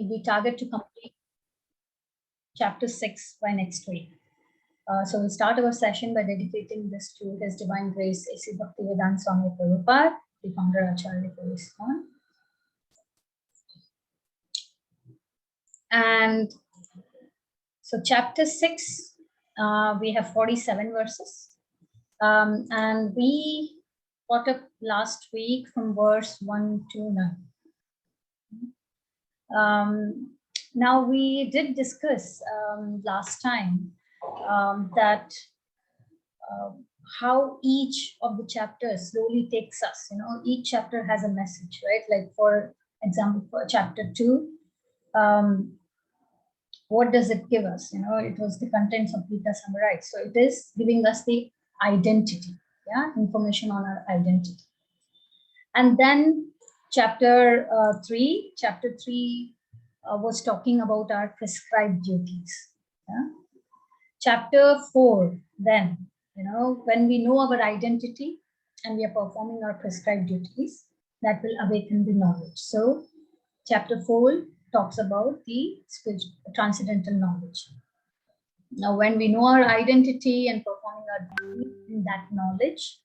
we target to complete chapter 6 by next week. So we'll start our session by dedicating this to His Divine Grace, A.C. Bhaktivedanta Swami Prabhupada, the founder Acharya for ISKCON. And so chapter 6, we have 47 verses. And we got up last week from verse 1 to 9. Now we did discuss last time that how each of the chapters slowly takes us, each chapter has a message, right? Like for example, for chapter 2, what does it give us? It was the contents of Gita summarized. So it is giving us the identity, information on our identity. And then chapter 3 was talking about our prescribed duties. Chapter 4, then, when we know our identity and we are performing our prescribed duties, that will awaken the knowledge. So chapter 4 talks about the transcendental knowledge. Now, when we know our identity and performing our duties in that knowledge,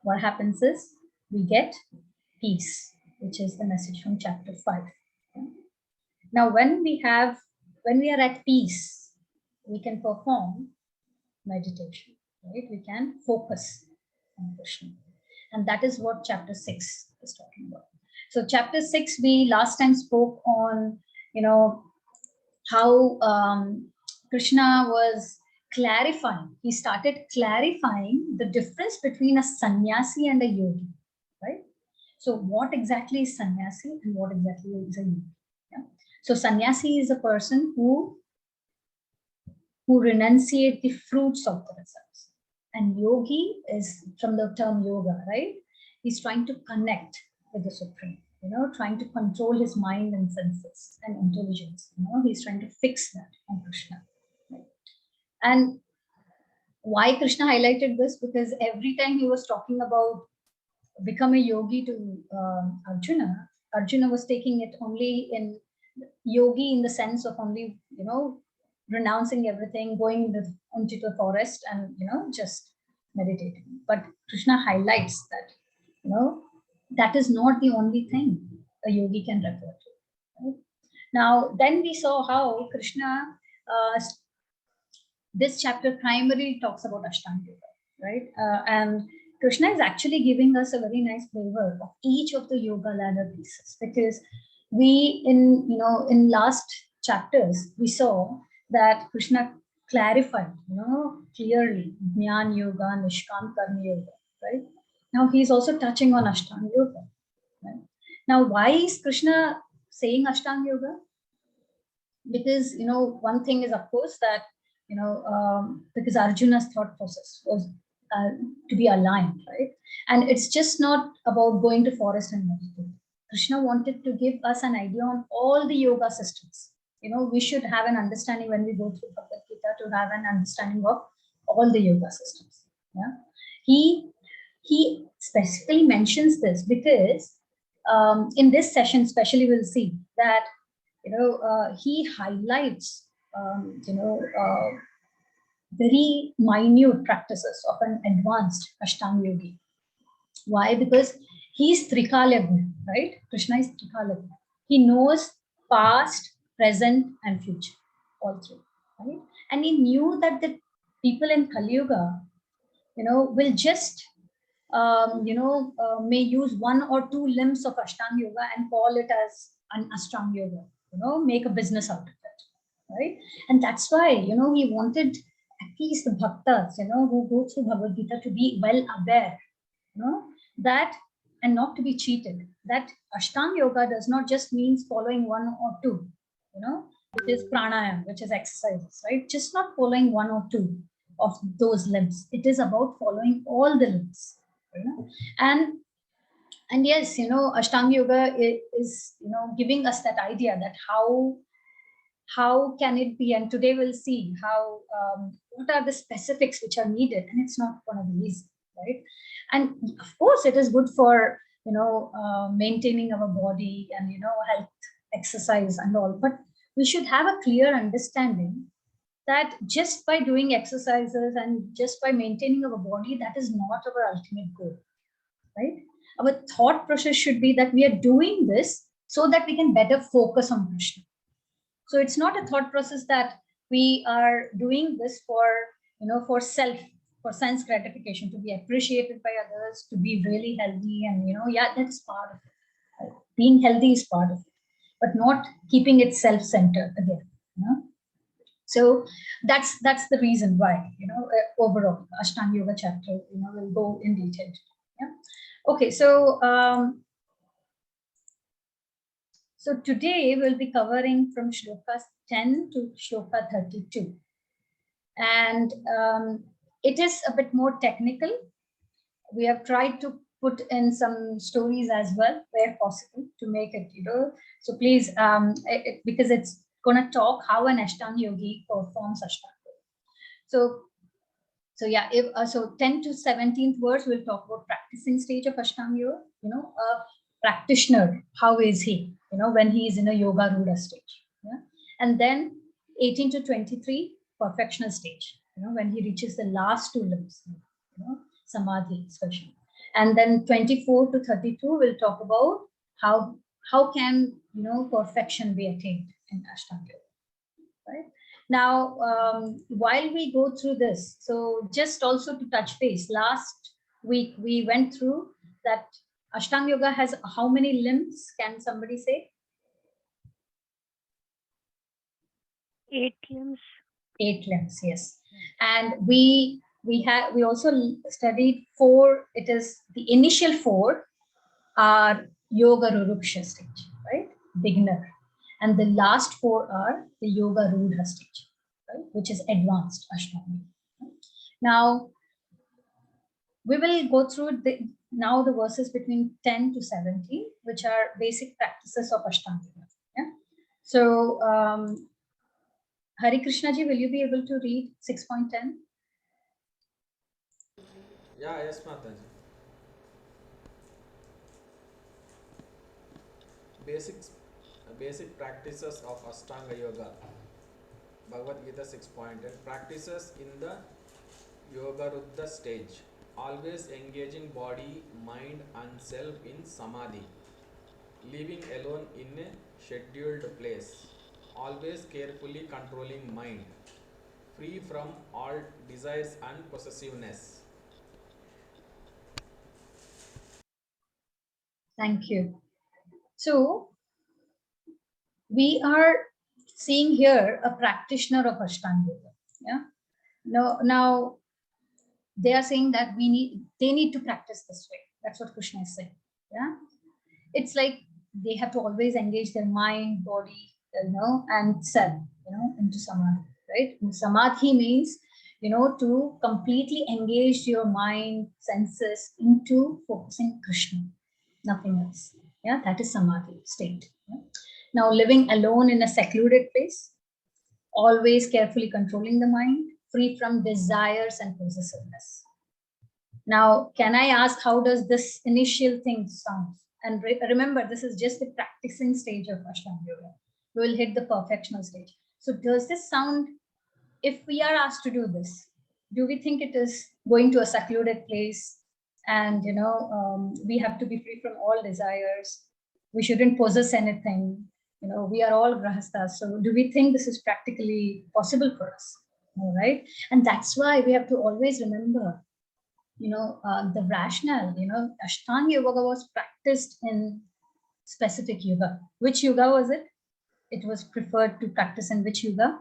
what happens is we get peace, which is the message from chapter 5. Now, when we are at peace, we can perform meditation, right? We can focus on Krishna. And that is what chapter 6 is talking about. So chapter 6, we last time spoke on, how Krishna was clarifying. He started clarifying the difference between a sannyasi and a yogi, right? So what exactly is sannyasi and what exactly is a yogi? So sannyasi is a person who renunciate the fruits of themselves. And yogi is from the term yoga, right? He's trying to connect with the Supreme, trying to control his mind and senses and intelligence. He's trying to fix that on Krishna. Right? And why Krishna highlighted this? Because every time he was talking about become a yogi to Arjuna, Arjuna was taking it only in yogi in the sense of only, renouncing everything, going into the forest and, just meditating. But Krishna highlights that, that is not the only thing a yogi can refer to. Right? Now, then we saw how Krishna, this chapter primarily talks about Ashtanga Yoga, right? And Krishna is actually giving us a very nice flavor of each of the yoga ladder pieces, because we in last chapters we saw that Krishna clarified, clearly Jnana Yoga, Nishkam Karma Yoga, right? Now he's also touching on Ashtanga Yoga. Right? Now, why is Krishna saying Ashtanga Yoga? Because one thing is, of course, that because Arjuna's thought process was to be aligned, right? And it's just not about going to forest and meditate. Krishna wanted to give us an idea on all the yoga systems. We should have an understanding when we go through Bhagavad Gita to have an understanding of all the yoga systems. Yeah, he specifically mentions this because in this session, especially, we'll see that he highlights very minute practices of an advanced Ashtanga yogi. Why? Because he's Trikalagna, right? Krishna is Trikalagna. He knows past, present, and future, all three, right? And he knew that the people in Kali Yuga, will just, may use one or two limbs of Ashtanga Yoga and call it as an Ashtanga Yoga, make a business out of it, right? And that's why, he wanted at least the bhaktas, who go through Bhagavad Gita to be well aware, that, and not to be cheated, that Ashtanga Yoga does not just means following one or two, which is pranayama, which is exercises, right? Just not following one or two of those limbs. It is about following all the limbs, and yes, Ashtanga Yoga is giving us that idea that how can it be, and today we'll see how what are the specifics which are needed, and it's not going to be easy, right? And of course it is good for maintaining our body and health, exercise and all, but we should have a clear understanding that just by doing exercises and just by maintaining our body, that is not our ultimate goal, right? Our thought process should be that we are doing this so that we can better focus on Krishna. So it's not a thought process that we are doing this for, for sense gratification, to be appreciated by others, to be really healthy. And, yeah, that's part of it. Being healthy is part of it, but not keeping it self-centered again. So that's the reason why, overall Ashtanga Yoga chapter, will go in detail. Yeah. Okay. So, so today we'll be covering from shloka 10 to shloka 32. And it is a bit more technical. We have tried to put in some stories as well, where possible, to make it, so please, because it's going to talk how an Ashtanga yogi performs Ashtanga. So yeah, so 10 to 17th verse, we'll talk about practicing stage of Ashtanga yoga, a practitioner, how is he, when he is in a yoga ruda stage. Yeah. And then 18 to 23, perfectional stage, when he reaches the last two limbs, samadhi especially. And then 24 to 32, we'll talk about how can, perfection be attained in Ashtanga yoga, right? Now, while we go through this, so just also to touch base, last week we went through that Ashtanga yoga has how many limbs? Can somebody say? 8 limbs. 8 limbs, yes. And we also studied 4. It is the initial 4 are yoga ruruksha stage, right? Beginner. And the last 4 are the yoga rudha stage, right? Which is advanced Ashtanga. Now, we will go through now the verses between 10 to 17, which are basic practices of Ashtanga. Yeah? So, Hari Krishna ji, will you be able to read 6.10? Yeah, yes, Mataji. Basic practices of Ashtanga Yoga. Bhagavad Gita 6.10. Practices in the Yoga Ruddha stage. Always engaging body, mind and self in Samadhi. Living alone in a scheduled place. Always carefully controlling mind. Free from all desires and possessiveness. Thank you. So, we are seeing here a practitioner of Ashtanga Yoga. Yeah. Now they are saying that they need to practice this way. That's what Krishna is saying. Yeah. It's like they have to always engage their mind, body, and self, into samadhi, right? And samadhi means, to completely engage your mind, senses into focusing Krishna, nothing else. Yeah, that is samadhi state. Yeah? Now, living alone in a secluded place, always carefully controlling the mind, free from desires and possessiveness. Now, can I ask, how does this initial thing sound? And remember, this is just the practicing stage of Ashtanga Yoga. We will hit the perfectional stage. So does this sound, if we are asked to do this, do we think it is going to a secluded place and, we have to be free from all desires? We shouldn't possess anything. We are all grahasthas. So do we think this is practically possible for us? All right. And that's why we have to always remember, the rationale, Ashtanga Yoga was practiced in specific yuga. Which yuga was it? It was preferred to practice in which yuga?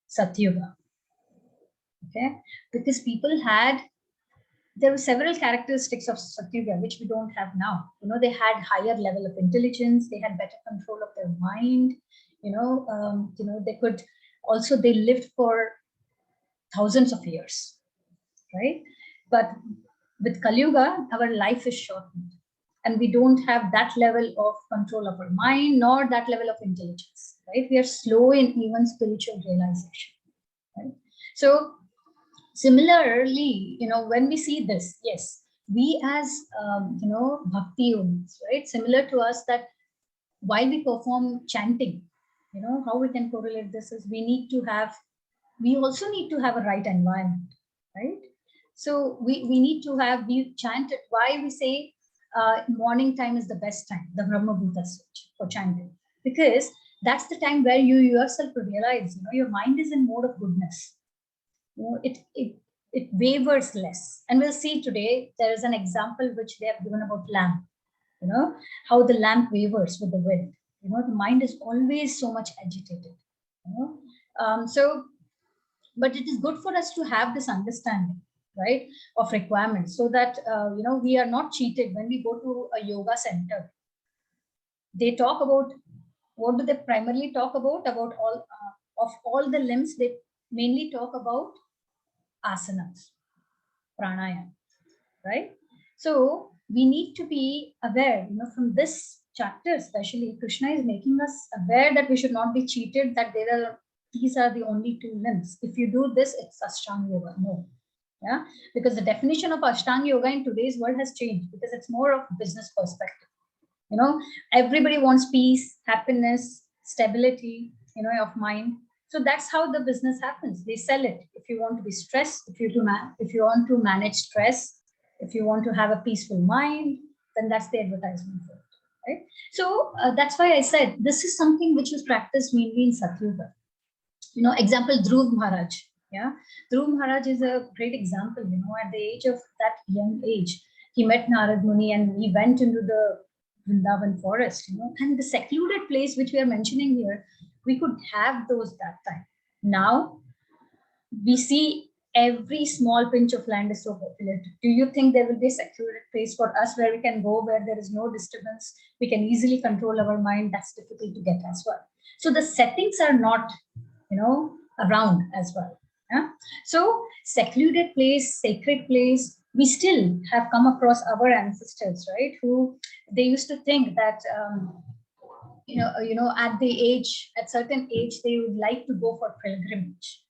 Satyuga. Okay, because there were several characteristics of Satyuga which we don't have now. They had higher level of intelligence, they had better control of their mind. They lived for thousands of years, right? But with Kali Yuga, our life is shortened, and we don't have that level of control of our mind nor that level of intelligence, right? We are slow in even spiritual realization, right? So similarly, when we see this, yes, we as bhakti yogis, right, similar to us, that while we perform chanting, how we can correlate this is we also need to have a right environment, right? So we need to we chant it. Why we say morning time is the best time, the Brahma Bhuta switch for chanting, because that's the time where you yourself realize, your mind is in mode of goodness. It wavers less. And we'll see today, there is an example which they have given about lamp, how the lamp wavers with the wind. The mind is always so much agitated. So, but it is good for us to have this understanding, right, of requirements, so that we are not cheated when we go to a yoga center. They talk about, what do they primarily talk about all of all the limbs. They mainly talk about asanas, pranayama, right? So we need to be aware, from this chapter especially, Krishna is making us aware that we should not be cheated, that these are the only two limbs. If you do this, it's Ashtanga Yoga. No. Yeah, because the definition of Ashtanga Yoga in today's world has changed, because it's more of business perspective. Everybody wants peace, happiness, stability, of mind. So that's how the business happens. They sell it. If you want to be stressed, if you want to manage stress, if you want to have a peaceful mind, then that's the advertisement for it, right? So that's why I said this is something which was practiced mainly in Satyuga. Example, Dhruv Maharaj. Yeah, Dhruv Maharaj is a great example. At the age of that young age, he met Narad Muni and he went into the Vrindavan forest. And the secluded place which we are mentioning here, we could have those that time. Now we see every small pinch of land is so populated. Do you think there will be a secluded place for us where we can go, where there is no disturbance? We can easily control our mind. That's difficult to get as well. So the settings are not, around as well. Yeah? So secluded place, sacred place, we still have come across our ancestors, right? Who they used to think that, at certain age, they would like to go for pilgrimage,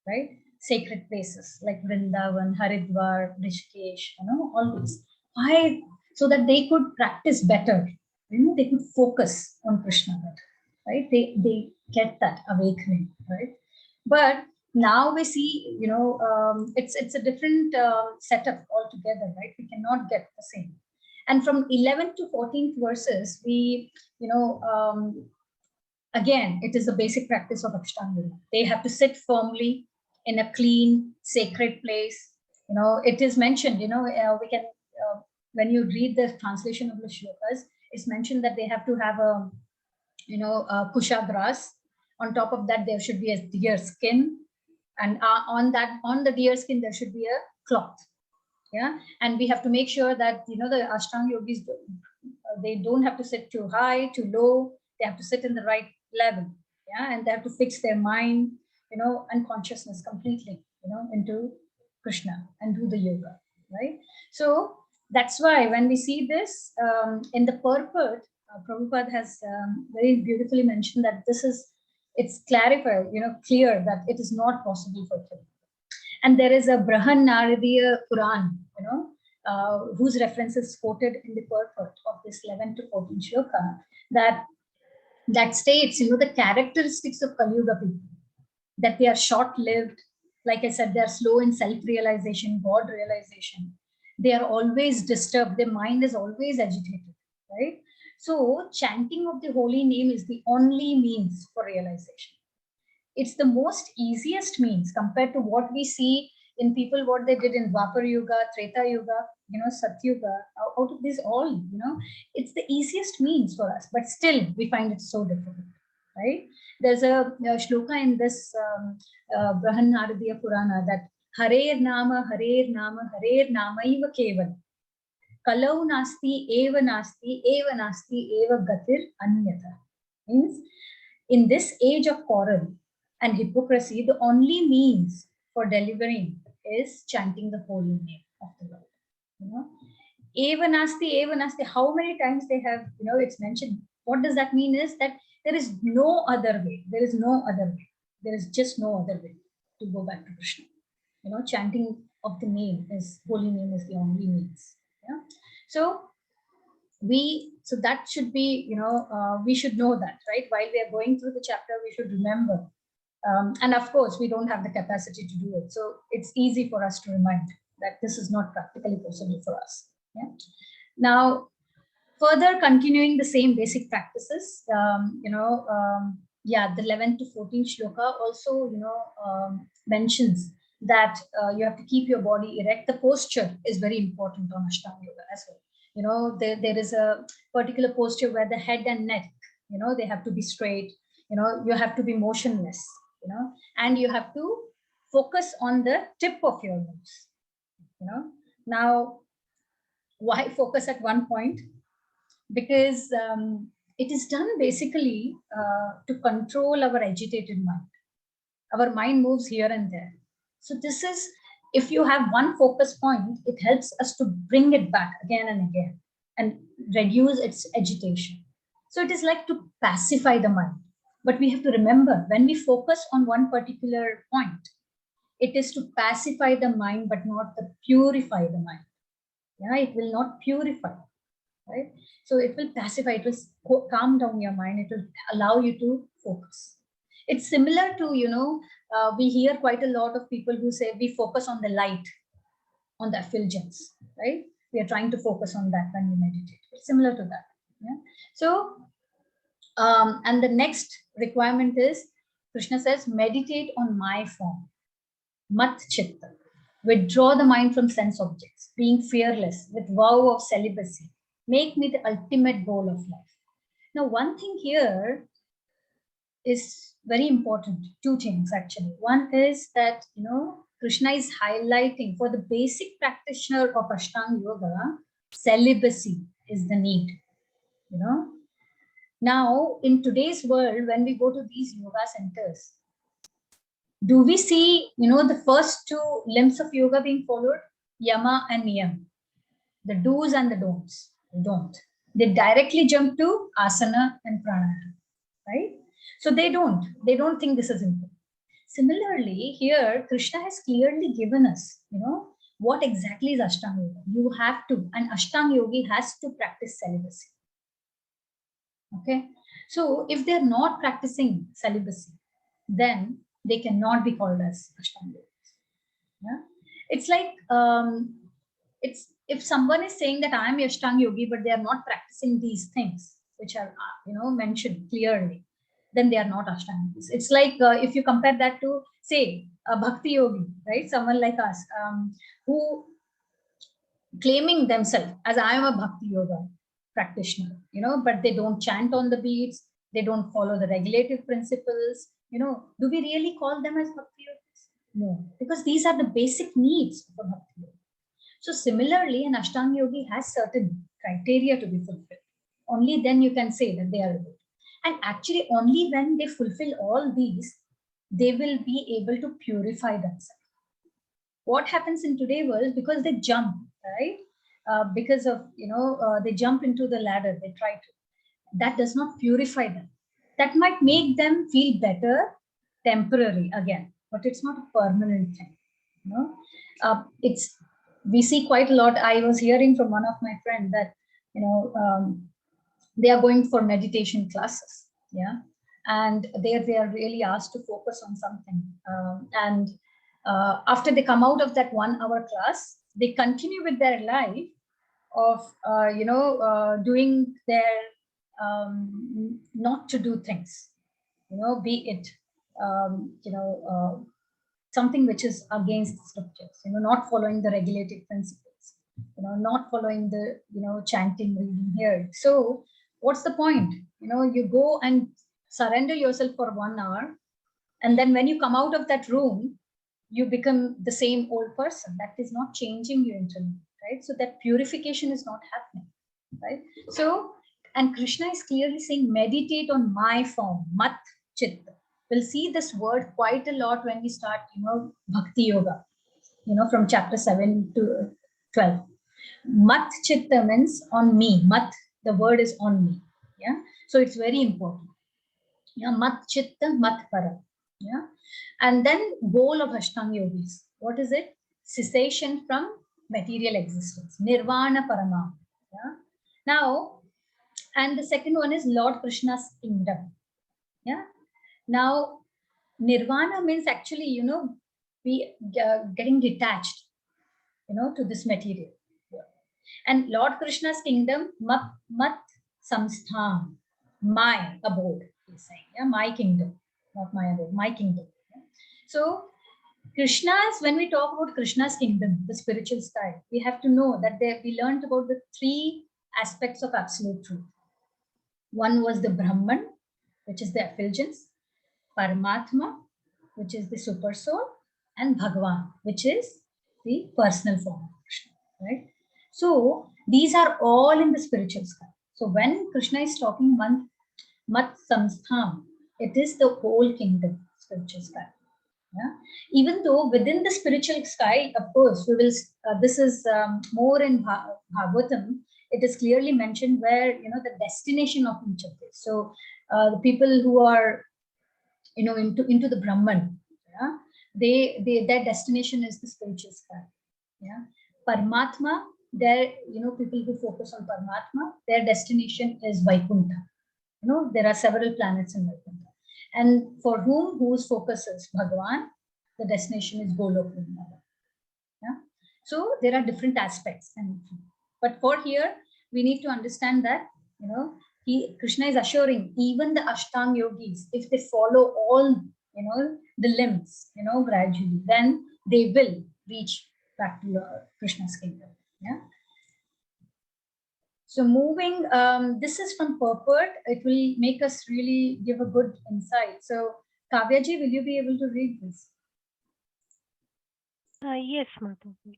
right? Sacred places like Vrindavan, Haridwar, Rishikesh, all these. Why? So that they could practice better. They could focus on Krishna better, right? They get that awakening, right? But now we see, it's a different setup altogether, right? We cannot get the same. And from 11th to 14th verses, we, again, it is a basic practice of Ashtanga. They have to sit firmly in a clean, sacred place. It is mentioned, we can, when you read the translation of the shlokas, it's mentioned that they have to have a, kusha grass. On top of that, there should be a deer skin. And on the deer skin, there should be a cloth. Yeah. And we have to make sure that, the Ashtanga yogis, they don't have to sit too high, too low. They have to sit in the right level. Yeah. And they have to fix their mind, and consciousness completely, into Krishna and do the yoga. Right. So that's why when we see this in the purport, Prabhupada has very beautifully mentioned that it's clarified, clear that it is not possible for children. And there is a Brahan Naradiya Puran, whose reference is quoted in the purport of this 11 to 14 shloka, that states, the characteristics of Kali Yuga people, that they are short-lived. Like I said, they are slow in self-realization, God realization. They are always disturbed. Their mind is always agitated, right? So chanting of the holy name is the only means for realization. It's the most easiest means compared to what we see in people, what they did in Dwapar Yuga, Treta Yuga, Satyuga. Out of these all, it's the easiest means for us, but still we find it so difficult, right? There's a shloka in this Brahan Naradiya Purana that Harer Nama, Harer Nama, Harer Nama Iva Keval. Kalau nasti, eva nasti, eva nasti, eva gatir anyata. Means in this age of quarrel and hypocrisy, the only means for delivering is chanting the holy name of the Lord. Eva nasti, how many times they have, it's mentioned. What does that mean is that there is no other way. There is no other way. There is just no other way to go back to Krishna. Chanting of the name holy name is the only means. Yeah. So we So that should be, we should know that, right? While we are going through the chapter, we should remember. And of course, we don't have the capacity to do it. So it's easy for us to remind that this is not practically possible for us. Yeah. Now, further continuing the same basic practices, the 11th to 14th shloka also, mentions that you have to keep your body erect. The posture is very important on Ashtanga Yoga as well. There is a particular posture where the head and neck, they have to be straight. You have to be motionless. And you have to focus on the tip of your nose. Now, why focus at one point? Because it is done basically to control our agitated mind. Our mind moves here and there. So this is, if you have one focus point, it helps us to bring it back again and again and reduce its agitation. So it is like to pacify the mind. But we have to remember, when we focus on one particular point, it is to pacify the mind, but not to purify the mind. Yeah, it will not purify, right? So it will pacify, it will calm down your mind, it will allow you to focus. It's similar to, we hear quite a lot of people who say we focus on the light, on the effulgence, right? We are trying to focus on that when we meditate. It's similar to that. Yeah. So, and the next requirement is, Krishna says, meditate on my form. Mat chitta. Withdraw the mind from sense objects, being fearless, with vow of celibacy. Make me the ultimate goal of life. Now, one thing here is very important. Two things, actually. One is that, Krishna is highlighting for the basic practitioner of Ashtanga Yoga, celibacy is the need. Now, in today's world, when we go to these yoga centers, do we see, the first two limbs of yoga being followed? Yama and Niyam. The do's and the don'ts. They don't. They directly jump to asana and pranayama, right? So they don't think this is important. Similarly, here, Krishna has clearly given us, what exactly is Ashtanga Yoga. You have to, and Ashtanga Yogi has to practice celibacy. Okay. So if they're not practicing celibacy, then they cannot be called as Ashtanga Yogis. Yeah. It's like, it's, if someone is saying that I am Ashtanga Yogi, but they are not practicing these things, which are, mentioned clearly, then they are not Ashtanga Yogis. It's like, if you compare that to, say, a Bhakti Yogi, right? Someone like us, who claiming themselves as I am a Bhakti Yoga practitioner, but they don't chant on the beats, they don't follow the regulative principles, do we really call them as Bhakti Yogis? No, because these are the basic needs of a Bhakti Yogi. So similarly, an Ashtanga Yogi has certain criteria to be fulfilled. Only then you can say that they are good. And actually, only when they fulfill all these, they will be able to purify themselves. What happens in today's world, because they jump, right? Because of, they jump into the ladder, they try to. That does not purify them. That might make them feel better, temporary again, but it's not a permanent thing. We see quite a lot. I was hearing from one of my friends that, they are going for meditation classes. Yeah. And they are really asked to focus on something. And after they come out of that 1 hour class, they continue with their life of, doing their not to do things, be it, something which is against the scriptures, not following the regulated principles, not following the, chanting, reading here. So what's the point? You go and surrender yourself for 1 hour. And then when you come out of that room, you become the same old person. That is not changing you internally, right? So that purification is not happening, right? So, and Krishna is clearly saying, meditate on my form, mat chitta. We'll see this word quite a lot when we start, Bhakti Yoga, from chapter 7 to 12. Mat chitta means on me. Mat, the word is on me. Yeah. So it's very important. Yeah. Mat chitta, mat para. Yeah. And then goal of Ashtanga Yogis. What is it? Cessation from material existence. Nirvana Parama. Yeah. Now, And the second one is Lord Krishna's kingdom. Yeah. Now, nirvana means actually, we getting detached, to this material. And Lord Krishna's kingdom, mat samsthan, my abode, he's saying, yeah, my kingdom, not my abode, my kingdom. So Krishna's, when we talk about Krishna's kingdom, the spiritual sky, we have to know that we learned about the three aspects of absolute truth. One was the Brahman, which is the effulgence, Paramatma, which is the super soul, and Bhagavan, which is the personal form of Krishna, right? So these are all in the spiritual sky. So when Krishna is talking Mat Samstham, it is the whole kingdom, spiritual sky. Yeah? Even though within the spiritual sky, of course, we will. This is more in Bhagavatam. It is clearly mentioned where the destination of each of this. So the people who are into the Brahman, yeah, their destination is the spiritual sky. Yeah, Paramatma, people who focus on Paramatma, their destination is Vaikuntha. There are several planets in Vaikuntha. And for whose focus is Bhagavan, the destination is Golok. Yeah. So there are different aspects. But for here, we need to understand that, Krishna is assuring even the Ashtanga yogis, if they follow all, the limbs, gradually, then they will reach back to Krishna's kingdom. Yeah. So moving, this is from Purport. It will make us really give a good insight. So Kavyaji, will you be able to read this? Yes, Mataji.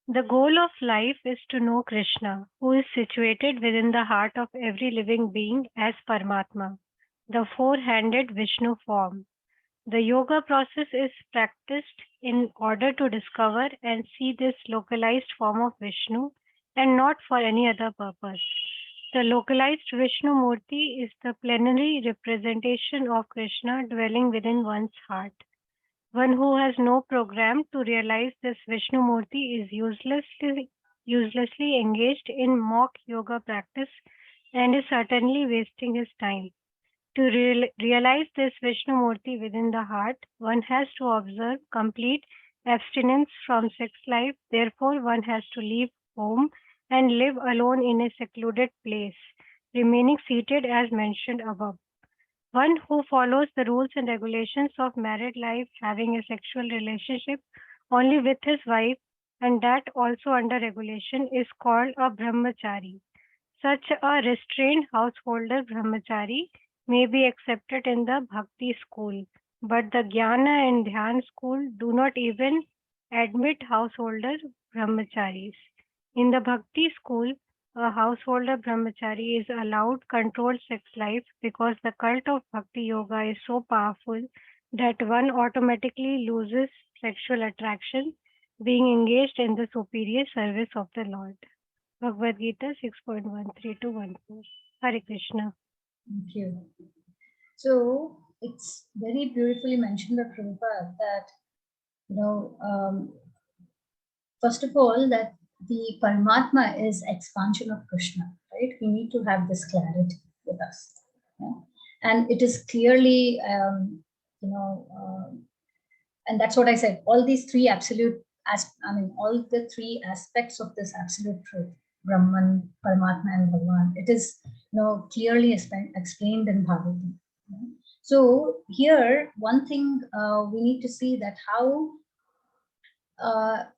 The goal of life is to know Krishna, who is situated within the heart of every living being as Paramatma, the four-handed Vishnu form. The yoga process is practiced in order to discover and see this localized form of Vishnu and not for any other purpose. The localized Vishnu Murti is the plenary representation of Krishna dwelling within one's heart. One who has no program to realize this Vishnu Murti is uselessly engaged in mock yoga practice and is certainly wasting his time. To realize this Vishnu Murti within the heart, one has to observe complete abstinence from sex life. Therefore, one has to leave home and live alone in a secluded place, remaining seated as mentioned above. One who follows the rules and regulations of married life, having a sexual relationship only with his wife, and that also under regulation, is called a brahmachari. Such a restrained householder brahmachari may be accepted in the bhakti school, but the jnana and dhyan school do not even admit householder brahmacharis. In the bhakti school, a householder brahmachari is allowed controlled sex life because the cult of bhakti yoga is so powerful that one automatically loses sexual attraction being engaged in the superior service of the Lord. Bhagavad Gita 6.13 to 14. Hare Krishna. Thank you. So it's very beautifully mentioned by Prabhupada that, first of all, that the Paramatma is expansion of Krishna, right? We need to have this clarity with us. Yeah? And it is clearly, and that's what I said, all these three all the three aspects of this absolute truth, Brahman, Paramatma, and Bhagavan, it is clearly explained in Bhagavatam. So here, one thing we need to see that how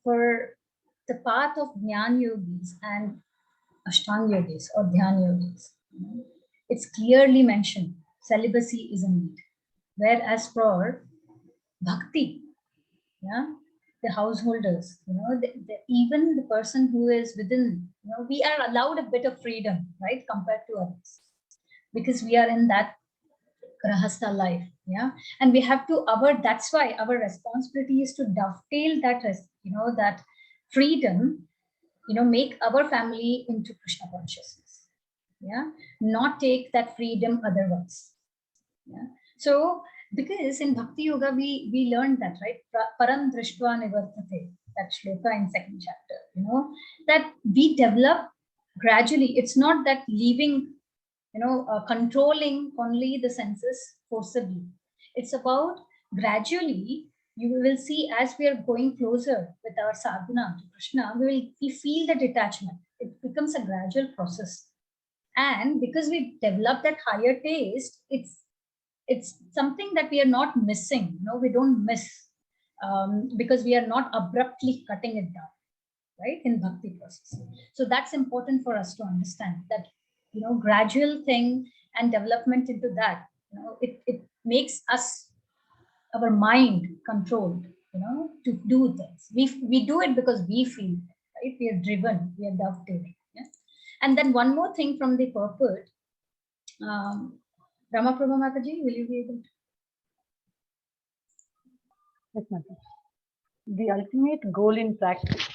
for the path of Jnana Yogis and Ashtanga Yogis or Dhyana Yogis, it's clearly mentioned celibacy is a need. Whereas for Bhakti, yeah, the householders, even the person who is within, we are allowed a bit of freedom, right, compared to others, because we are in that grahastha life, yeah, and we have to that's why our responsibility is to dovetail that freedom, make our family into Krishna consciousness, yeah, not take that freedom otherwise, yeah. So because in bhakti yoga we learned that, right, param drishtva nivartate, that shloka in second chapter, that we develop gradually. It's not that leaving, controlling only the senses forcibly. It's about gradually. You will see as we are going closer with our sadhana to Krishna, we feel the detachment. It becomes a gradual process, and because we develop that higher taste, it's something that we are not missing. We don't miss, because we are not abruptly cutting it down, right, in bhakti process. So that's important for us to understand that, gradual thing and development into that, it makes us, our mind controlled, to do things. We do it because we feel it, right? We are driven, we are dovetailed. Yeah? And then one more thing from the purport, Ramaprabha Mataji, will you be able to? Yes, Mataji. The ultimate goal in practice.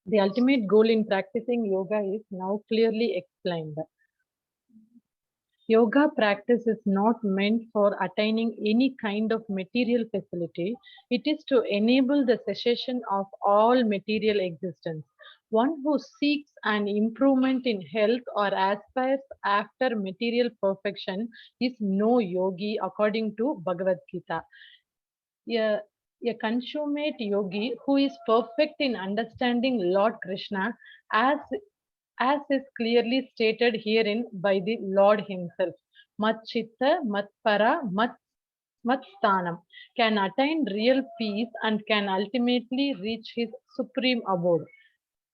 The ultimate goal in practicing yoga is now clearly explained. Yoga practice is not meant for attaining any kind of material facility. It is to enable the cessation of all material existence. One who seeks an improvement in health or aspires after material perfection is no yogi according to Bhagavad Gita. A, a consummate yogi who is perfect in understanding Lord Krishna as is clearly stated herein by the Lord himself. Matchitta, Matpara, Matsthanam can attain real peace and can ultimately reach his supreme abode.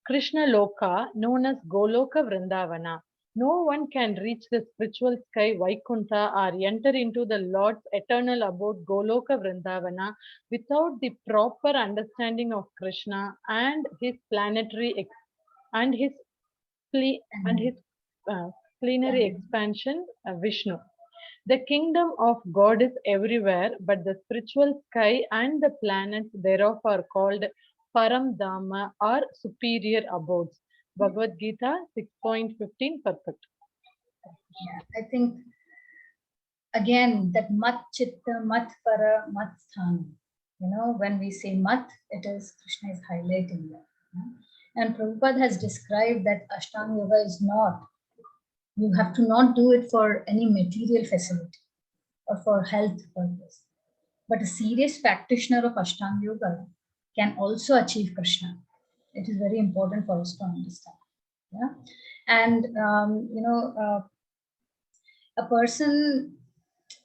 Krishna Loka, known as Goloka Vrindavana. No one can reach the spiritual sky Vaikuntha or enter into the Lord's eternal abode Goloka Vrindavana without the proper understanding of Krishna and his and his and his plenary expansion, Vishnu. The kingdom of God is everywhere, but the spiritual sky and the planets thereof are called Paramdhama or superior abodes. Bhagavad Gita 6.15 perfect. Yeah, I think again that mat chitta, mat para, mat sthana. When we say mat, it is Krishna is highlighting that. And Prabhupada has described that Ashtanga Yoga is not, you have to not do it for any material facility or for health purpose. But a serious practitioner of Ashtanga Yoga can also achieve Krishna. It is very important for us to understand. Yeah, and a person.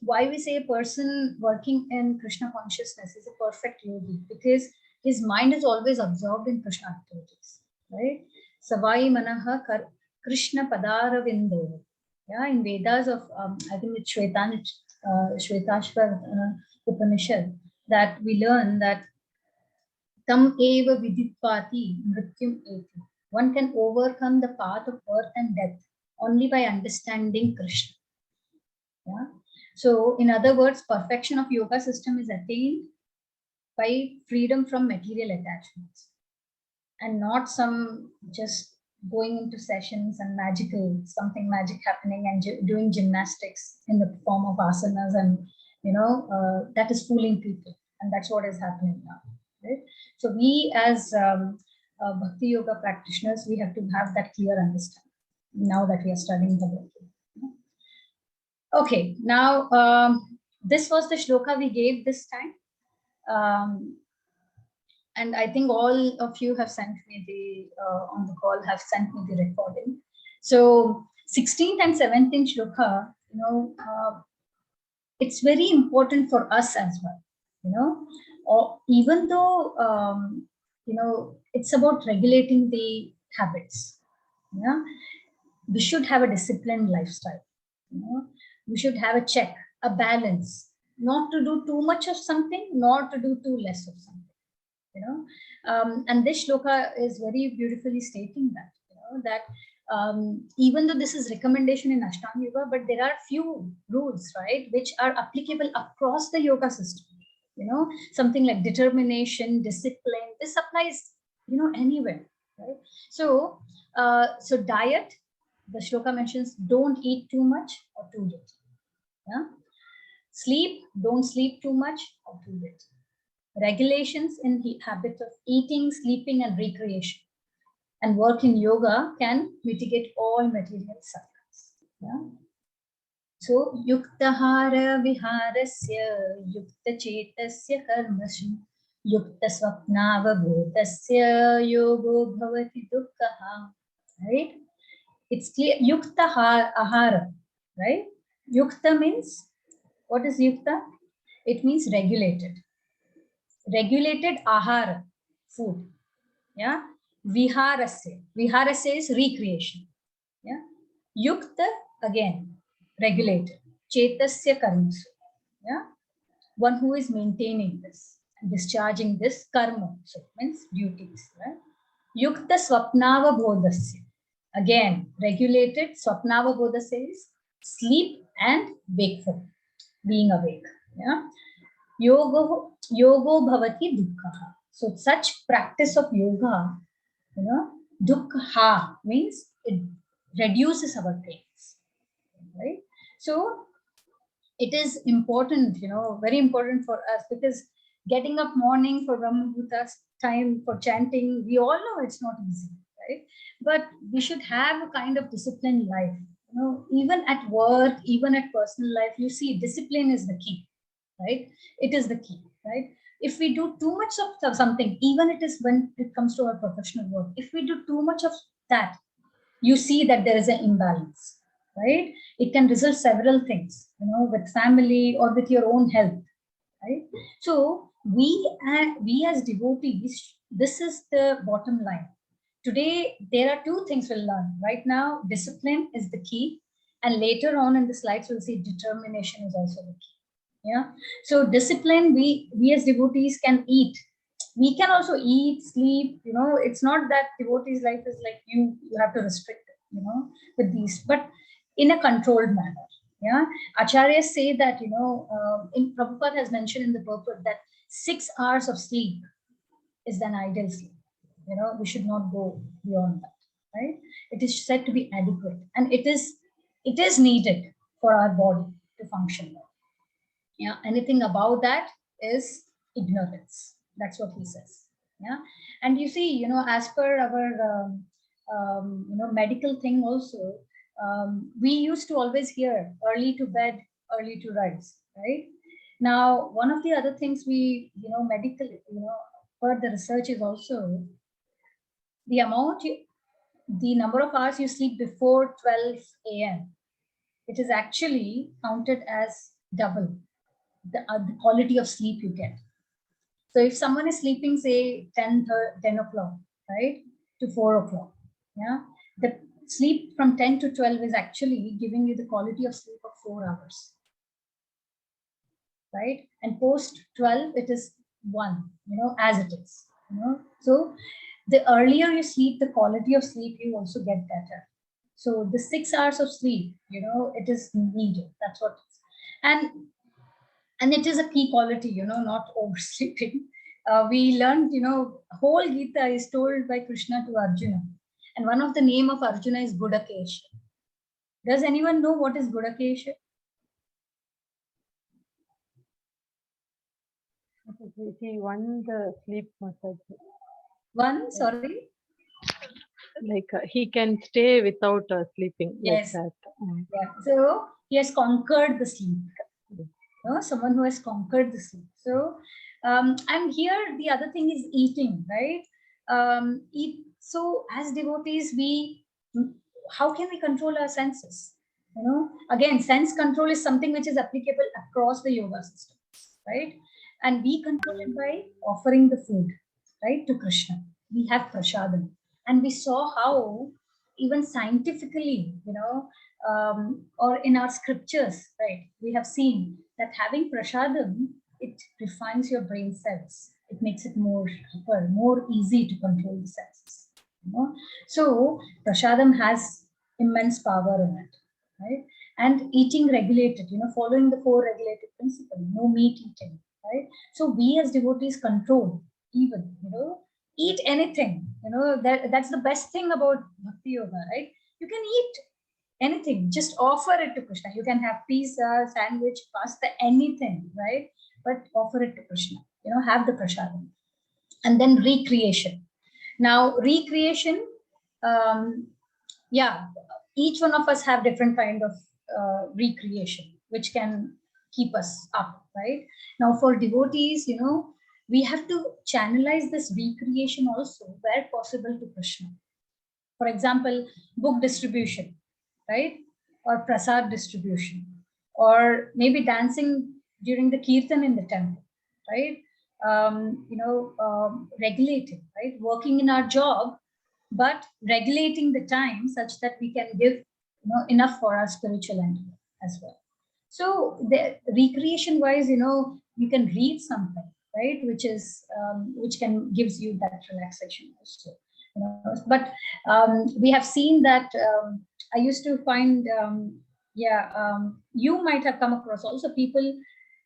Why we say a person working in Krishna consciousness is a perfect yogi, because his mind is always absorbed in Krishna activities, right? Savai manaha Krishna padara vindo. Yeah, in Vedas of I think it's Shvetashvar Upanishad, that we learn that tam eva viditpati mrityum eti. One can overcome the path of birth and death only by understanding Krishna. Yeah. So, in other words, perfection of yoga system is attained by freedom from material attachments, and not some just going into sessions and something magic happening and doing gymnastics in the form of asanas, and that is fooling people, and that's what is happening now, right? So we as bhakti yoga practitioners, we have to have that clear understanding now that we are studying the Bhagavad Gita. Okay, now this was the shloka we gave this time. And I think all of you have sent me on the call have sent me the recording. So 16th and 17th shloka, it's very important for us as well, or even though, it's about regulating the habits. Yeah, we should have a disciplined lifestyle. We should have a check, a balance, not to do too much of something, nor to do too less of something. And this shloka is very beautifully stating that even though this is recommendation in Ashtanga Yoga, but there are few rules, right, which are applicable across the yoga system. Something like determination, discipline. This applies, anywhere, right? So, so diet. The shloka mentions don't eat too much or too little. Yeah? Sleep, don't sleep too much or too little. Regulations in the habit of eating, sleeping, and recreation. and work in yoga can mitigate all material sufferings. Yeah. So, yuktahara viharasya yukta chetasya karmashu yukta swapnavabhutasya yogo bhavati dukkha. Right? It's clear. Yukta ahara. Right? Yukta means, what is yukta? It means regulated. Regulated ahara, food. Yeah. Viharasya is recreation. Yeah. Yukta, again, regulated. Chetasya karmasu. Yeah. One who is maintaining this and discharging this karma. So it means duties. Right? Yukta swapnava bodhasya. Again, regulated. Swapnava bodhasya is sleep and wakeful, being awake. Yeah. Yogo bhavati dukkha. So such practice of yoga, dukkha means it reduces our pains, right? So it is important, very important for us, because getting up morning for Brahma time for chanting, we all know it's not easy, right? But we should have a kind of disciplined life. Even at work, even at personal life, you see, discipline is the key, right? It is the key, right? If we do too much of something, even it is when it comes to our professional work, if we do too much of that, you see that there is an imbalance, right? It can result several things, with family or with your own health, right? So we as devotees, this is the bottom line. Today, there are two things we'll learn. Right now, discipline is the key. And later on in the slides, we'll see determination is also the key. Yeah. So discipline, we as devotees can eat. We can also eat, sleep. It's not that devotees' life is like you have to restrict it, with these, but in a controlled manner. Yeah. Acharyas say that, in Prabhupada has mentioned in the purport that 6 hours of sleep is an ideal sleep. We should not go beyond that, right? It is said to be adequate, and it is needed for our body to function well. Yeah, anything above that is ignorance. That's what he says. Yeah, and you see, as per our medical thing also, we used to always hear early to bed, early to rise, right? Now, one of the other things we, medical, per the research is also the the number of hours you sleep before 12 a.m. It is actually counted as double the quality of sleep you get. So if someone is sleeping, say 10 o'clock, right, to 4 o'clock, yeah, the sleep from 10 to 12 is actually giving you the quality of sleep of 4 hours, right? And post 12, it is 1, as it is, So the earlier you sleep, the quality of sleep you also get better. So the 6 hours of sleep, it is needed. That's what. And it is a key quality, not oversleeping. We learned, whole Gita is told by Krishna to Arjuna, and one of the name of Arjuna is Gudakesha. Does anyone know what is Gudakesha? He won the sleep massage. One, sorry. Like he can stay without sleeping. Yes. Like that. Yeah. So he has conquered the sleep. Someone who has conquered the sleep. So, and here the other thing is eating, right? So as devotees, how can we control our senses? Again, sense control is something which is applicable across the yoga system, right? And we control it by offering the food, right, to Krishna. We have prasadam, and we saw how even scientifically, or in our scriptures, right, we have seen that having prasadam, it refines your brain cells. It makes it more hyper, more easy to control the senses. So prasadam has immense power in it, right? And eating regulated, following the 4 regulated principle, no meat eating, right? So we as devotees control even, eat anything, that's the best thing about bhakti yoga, right? You can eat anything, just offer it to Krishna. You can have pizza, sandwich, pasta, anything, right? But offer it to Krishna, have the prasadam. And then recreation. Now, recreation, yeah, each one of us have different kind of recreation, which can keep us up, right? Now, for devotees, we have to channelize this recreation also where possible to Krishna. For example, book distribution, right? Or prasad distribution, or maybe dancing during the kirtan in the temple, right? Regulating, right? Working in our job, but regulating the time such that we can give enough for our spiritual end as well. So the recreation wise, you can read something, right, which can gives you that relaxation also. But we have seen that I used to find you might have come across also people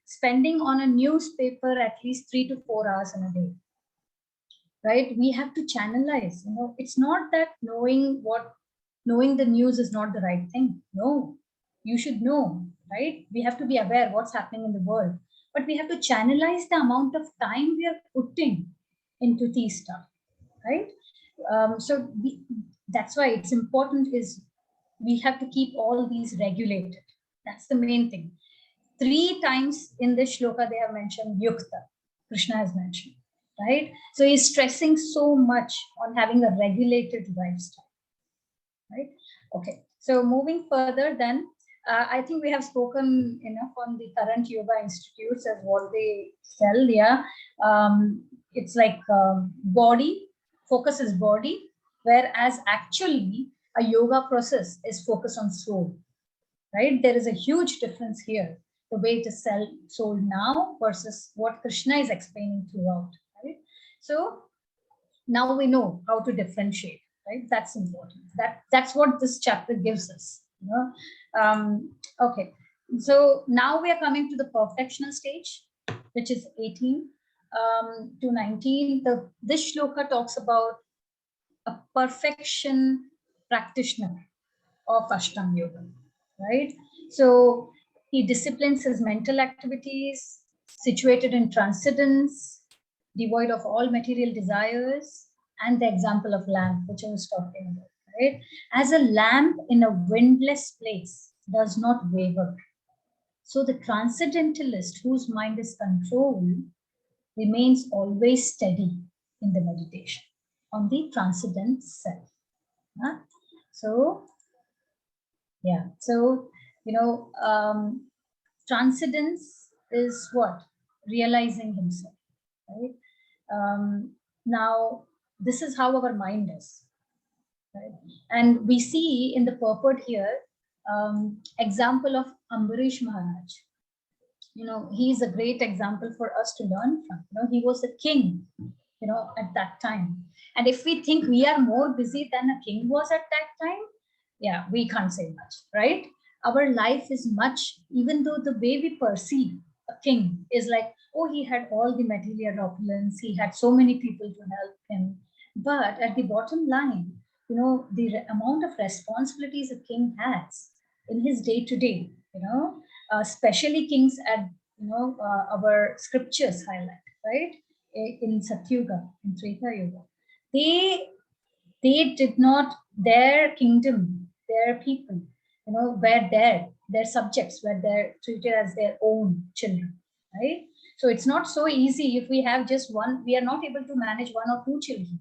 spending on a newspaper at least 3 to 4 hours in a day, right? We have to channelize. It's not that knowing the news is not the right thing. No, you should know, right? We have to be aware what's happening in the world, but we have to channelize the amount of time we are putting into these stuff, right? That's why it's important is we have to keep all these regulated. That's the main thing. 3 times in this shloka they have mentioned yukta. Krishna has mentioned, right? So he's stressing so much on having a regulated lifestyle, right? Okay, so moving further then, I think we have spoken enough on the current yoga institutes as what they sell. Yeah, it's like body, focus is body, whereas actually a yoga process is focused on soul, right? There is a huge difference here, the way it is sold now versus what Krishna is explaining throughout, right? So now we know how to differentiate, right? That's important. That's what this chapter gives us. Okay, so now we are coming to the perfectional stage, which is 18 to 19. This shloka talks about a perfection practitioner of Ashtanga Yoga, right? So he disciplines his mental activities, situated in transcendence, devoid of all material desires, and the example of lamp, which I was talking about, right? As a lamp in a windless place does not waver. So the transcendentalist whose mind is controlled remains always steady in the meditation on the transcendent self. Huh? So transcendence is what? Realizing himself, right? Now, this is how our mind is, right? And we see in the purport here, example of Ambarish Maharaj. He's a great example for us to learn from. He was a king, at that time. And if we think we are more busy than a king was at that time, yeah, we can't say much, right? Our life is much, even though the way we perceive a king is like, oh, he had all the material opulence, he had so many people to help him. But at the bottom line, the amount of responsibilities a king has in his day to day, especially kings at, our scriptures highlight, right? In Satyuga, in Treta Yuga, they did not, their kingdom, their people, were there, their subjects were there treated as their own children, right? So it's not so easy if we have just one, we are not able to manage 1 or 2 children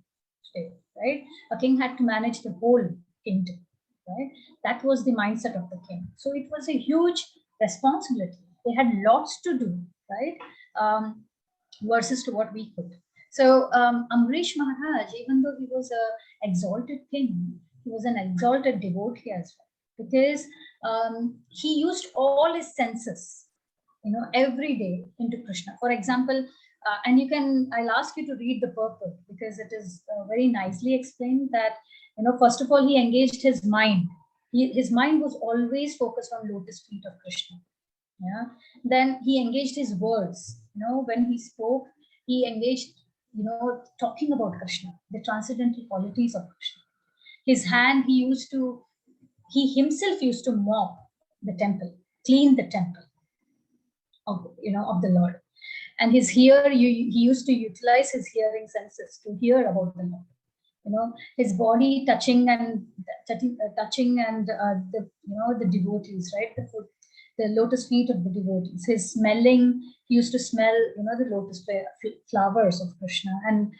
today, right? A king had to manage the whole kingdom, right? That was the mindset of the king. So it was a huge responsibility. They had lots to do, right? Versus to what we could. So Ambarish Maharaj, even though he was an exalted king, he was an exalted devotee as well, because he used all his senses, every day into Krishna. For example, and I'll ask you to read the purport because it is very nicely explained that, first of all, he engaged his mind. His mind was always focused on lotus feet of Krishna. Yeah. Then he engaged his words. When he spoke, he engaged, talking about Krishna, the transcendental qualities of Krishna. His hand, he himself used to mop the temple, clean the temple of the Lord. And he used to utilize his hearing senses to hear about the Lord. his body touching and the devotees, right? The lotus feet of the devotees. His smelling, he used to smell, the lotus flowers of Krishna. And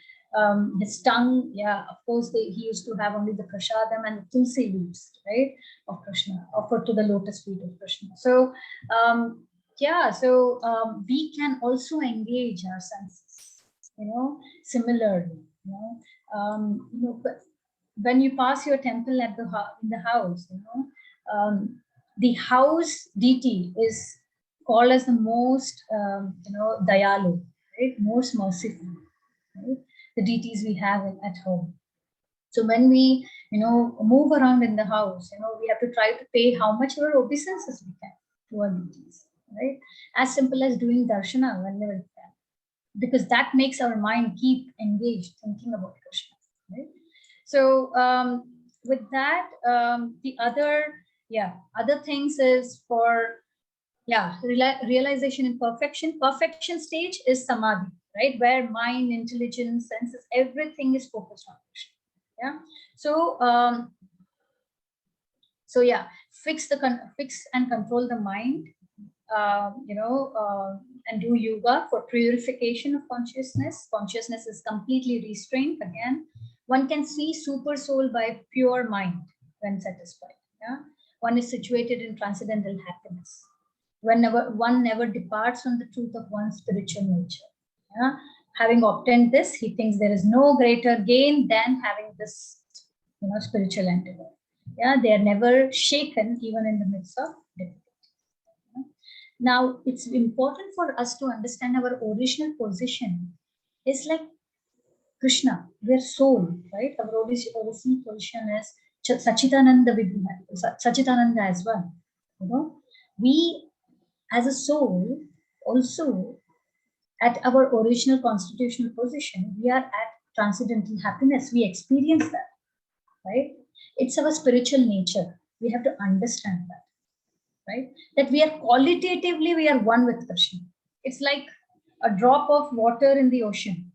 his tongue, of course, he used to have only the prasadam and the tulsi leaves, right, of Krishna, offered to the lotus feet of Krishna. So, we can also engage our senses, similarly, but when you pass your temple in the house, the house deity is called as the most, dayalu, right? Most merciful, right? The deities we have at home. So when we, move around in the house, we have to try to pay how much our obeisances we can to our deities, right? As simple as doing darshana whenever we can, because that makes our mind keep engaged, thinking about Krishna, right? So with that, the other things is for realization and perfection. Perfection stage is samadhi, right, where mind, intelligence, senses, everything is focused on Krishna. Yeah. Fix and control the mind, and do yoga for purification of consciousness. Consciousness is completely restrained. Again, one can see super soul by pure mind when satisfied. Yeah, one is situated in transcendental happiness. Whenever one never departs from the truth of one's spiritual nature. Yeah, having obtained this, he thinks there is no greater gain than having this, spiritual endeavor. Yeah, they are never shaken even in the midst of difficulty. Now, it's important for us to understand our original position is like Krishna, we're soul, right? Our original position is Sachitananda Vibhu, Sachitananda as well. We as a soul also at our original constitutional position, we are at transcendental happiness. We experience that, right? It's our spiritual nature. We have to understand that. Right? That we are qualitatively, we are one with Krishna. It's like a drop of water in the ocean.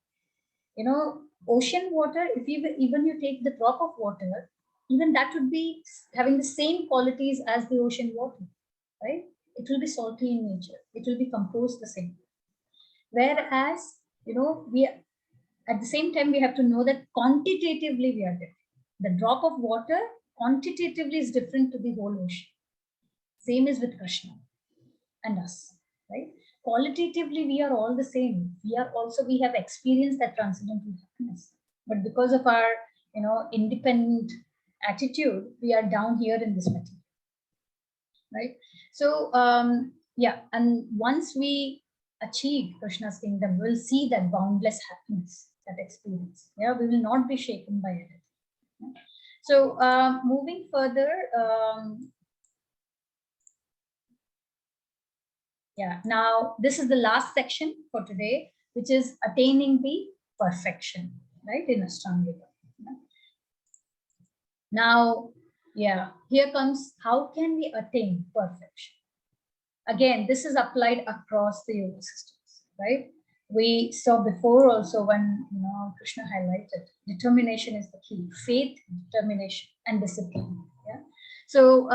Ocean water, if even you take the drop of water, even that would be having the same qualities as the ocean water, right? It will be salty in nature. It will be composed the same. Whereas, we at the same time, we have to know that quantitatively we are different. The drop of water quantitatively is different to the whole ocean. Same is with Krishna and us, right? Qualitatively, we are all the same. We have experienced that transcendental happiness. But because of our, independent attitude, we are down here in this material, right? So, and once we achieve Krishna's kingdom, we'll see that boundless happiness, that experience. Yeah, we will not be shaken by it. So, moving further, now this is the last section for today, which is attaining the perfection, right, in Ashtanga Yoga. Now, here comes how can we attain perfection. Again, this is applied across the yoga systems, right? We saw before also when Krishna highlighted determination is the key. Faith, determination, and discipline. Yeah. So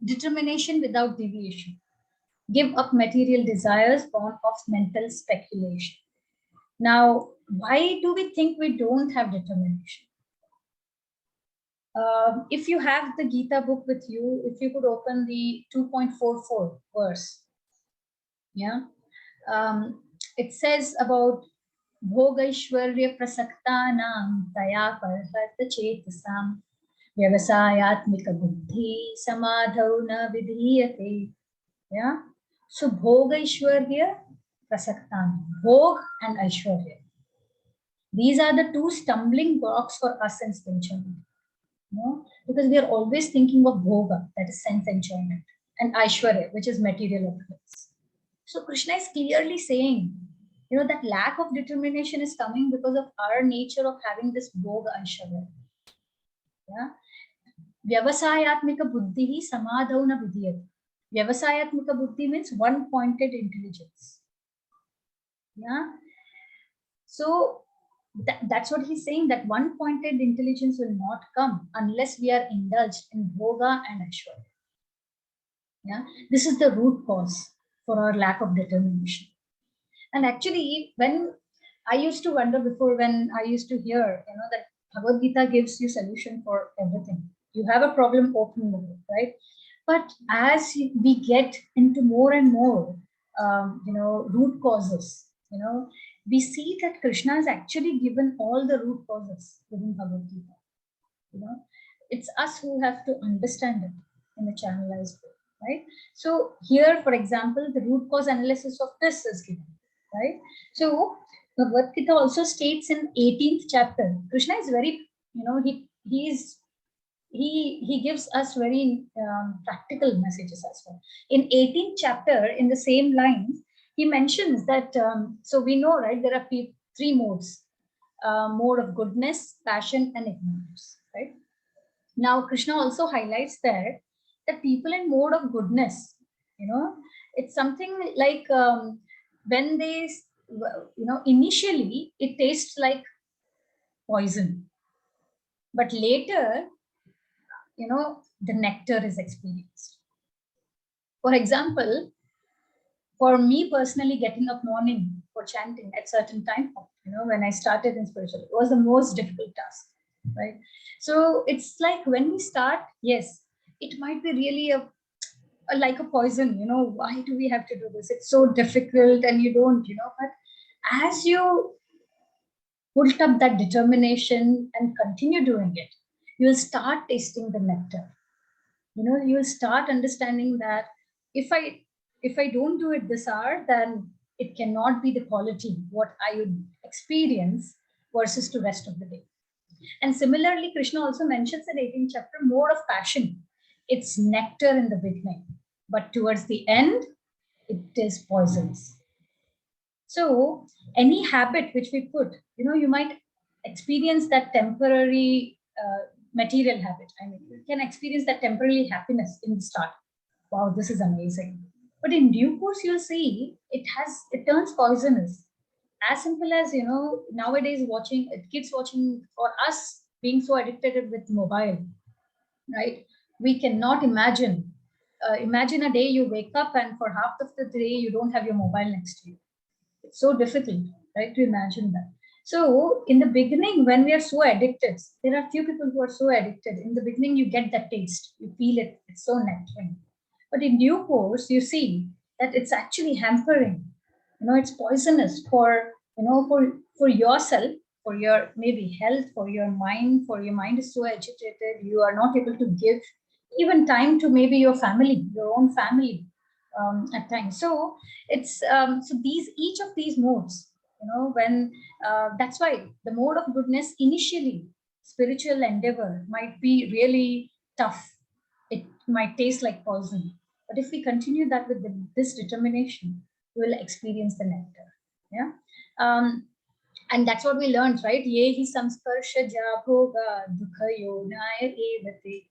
determination without deviation. Give up material desires born of mental speculation. Now, why do we think we don't have determination? If you have the Gita book with you, if you could open the 2.44 verse. Yeah. It says about Bhogaishwarya prasaktanam taya parharta chetasam vyavasayatmika buddhi samadhau na vidhiyate. Yeah. So Bhoga Ishwarya Prasaktan, Bhog and Aishwarya. These are the two stumbling blocks for us in spirituality. Because we are always thinking of Bhoga, that is sense enjoyment, and Aishwarya, which is material objects. So Krishna is clearly saying, that lack of determination is coming because of our nature of having this Bhoga Aishwarya. Yeah. Vyavasayatmika buddhi samadhau na vidhiyate. Vyavasayatmika buddhi means one-pointed intelligence. Yeah. So That's what he's saying, that one-pointed intelligence will not come unless we are indulged in bhoga and ashwa. Yeah, this is the root cause for our lack of determination. And actually, when I used to wonder before, when I used to hear, that Bhagavad Gita gives you solution for everything. You have a problem, open the book, right? But as we get into more and more, root causes, we see that Krishna has actually given all the root causes within Bhagavad Gita. It's us who have to understand it in a channelized way, right? So here, for example, the root cause analysis of this is given, right? So Bhagavad Gita also states in 18th chapter, Krishna is very, he gives us very practical messages as well. In 18th chapter, in the same lines, he mentions that, so we know, right, there are three modes, mode of goodness, passion, and ignorance, right? Now, Krishna also highlights there that people in mode of goodness, it's something like when they, initially it tastes like poison, but later, the nectar is experienced. For example, for me personally, getting up morning for chanting at certain time, when I started in spiritual, it was the most difficult task, right? So it's like when we start, yes, it might be really like a poison, why do we have to do this? It's so difficult and you don't, but as you put up that determination and continue doing it, you'll start tasting the nectar. You'll start understanding that if I don't do it this hour, then it cannot be the quality what I would experience versus the rest of the day. And similarly, Krishna also mentions in 18th chapter more of passion. It's nectar in the beginning, but towards the end, it is poisons. So any habit which we put, you might experience that temporary material habit. I mean, you can experience that temporary happiness in the start. Wow, this is amazing. But in due course, you'll see it turns poisonous. As simple as, nowadays kids watching, or us being so addicted with mobile, right? We cannot imagine a day you wake up and for half of the day you don't have your mobile next to you. It's so difficult, right, to imagine that. So in the beginning, when we are so addicted, there are few people who are so addicted. In the beginning, you get that taste, you feel it, it's so nectaring. But in due course, you see that it's actually hampering. It's poisonous for yourself, for your maybe health, for your mind. For your mind is so agitated, you are not able to give even time to maybe your family, your own family, at times. So it's so each of these modes, when that's why the mode of goodness initially, spiritual endeavor might be really tough. It might taste like poison, but if we continue that with this determination, we will experience the nectar. Yeah. And that's what we learned, right? Yehi samskarsha bhoga dukha yonaya evate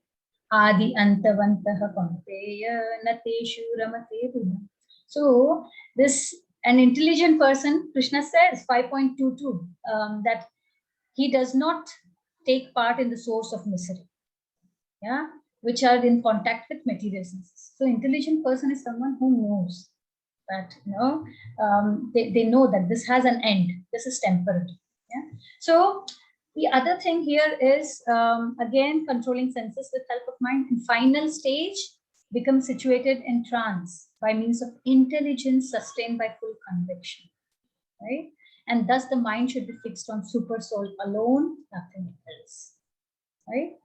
adi antavantah panteya nateshu ramate puna. So this, an intelligent person, Krishna says 5.22, that he does not take part in the source of misery, yeah, which are in contact with material senses. So intelligent person is someone who knows that, they know that this has an end, this is temporary. Yeah. So the other thing here is, again, controlling senses with help of mind. In final stage, become situated in trance by means of intelligence sustained by full conviction, right? And thus the mind should be fixed on super soul alone, nothing else, right?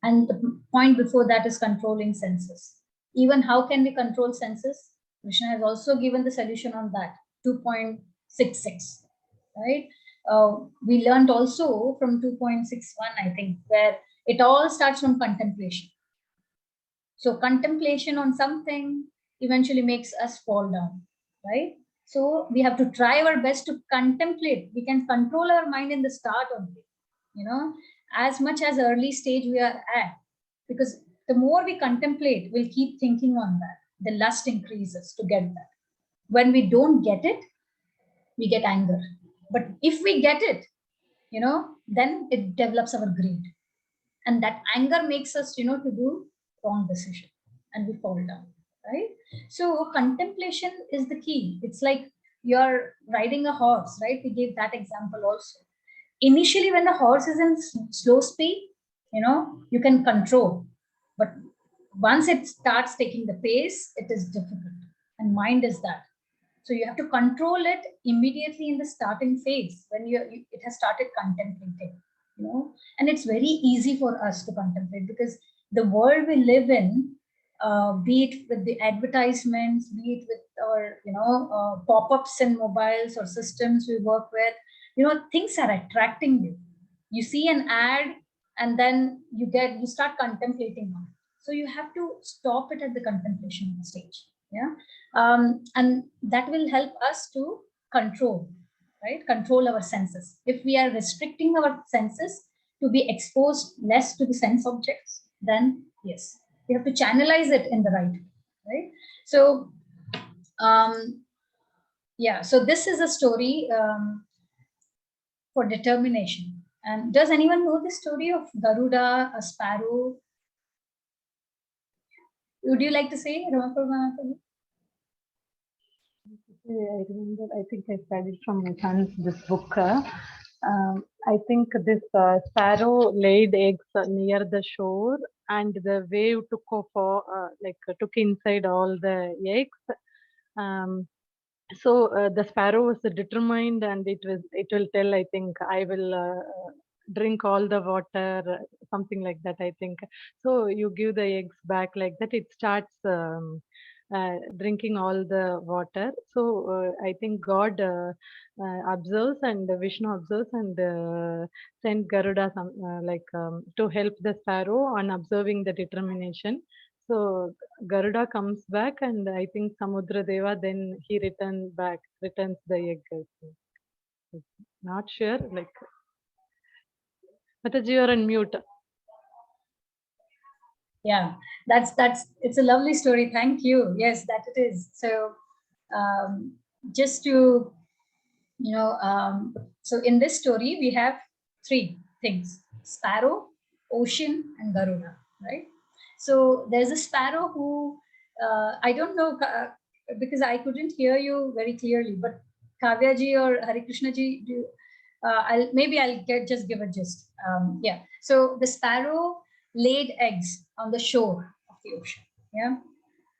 And the point before that is controlling senses. Even how can we control senses? Krishna has also given the solution on that, 2.66, right? We learned also from 2.61, I think, where it all starts from contemplation. So contemplation on something eventually makes us fall down, right? So we have to try our best to contemplate. We can control our mind in the start only, as much as early stage we are at, because the more we contemplate, we'll keep thinking on that. The lust increases to get that. When we don't get it, we get anger. But if we get it, then it develops our greed. And that anger makes us, to do wrong decision, and we fall down, right? So contemplation is the key. It's like you're riding a horse, right? We gave that example also. Initially, when the horse is in slow speed, you can control, but once it starts taking the pace, it is difficult. And mind is that. So you have to control it immediately in the starting phase when it has started contemplating, and it's very easy for us to contemplate because the world we live in, be it with the advertisements, be it with our, pop-ups and mobiles or systems we work with, things are attracting you. You see an ad, and then you start contemplating on it. So you have to stop it at the contemplation stage. Yeah. And that will help us to control, right? Control our senses. If we are restricting our senses to be exposed less to the sense objects, then yes, we have to channelize it in the right way, right? So yeah, so this is a story for determination. And does anyone know the story of Garuda, a sparrow? Would you like to say, Ramapurva? I remember, I think I studied from my son's this book. I think this sparrow laid eggs near the shore, and the wave took inside all the eggs. Um, so the sparrow was determined, and it will tell, I think, I will drink all the water, something like that, I think. So you give the eggs back like that, it starts drinking all the water. So I think God observes, and Vishnu observes, and sent Garuda to help the sparrow on observing the determination. So Garuda comes back, and I think Samudra Deva, then he returns the egg. I think. Not sure. Like, Mataji, you're on mute. Yeah, that's it's a lovely story. Thank you. Yes, that it is. So just to so in this story we have three things: sparrow, ocean, and Garuda, right? So there's a sparrow who I don't know because I couldn't hear you very clearly, but Kavya ji or Hari Krishna ji, I'll just give a gist. Yeah. So the sparrow laid eggs on the shore of the ocean. Yeah.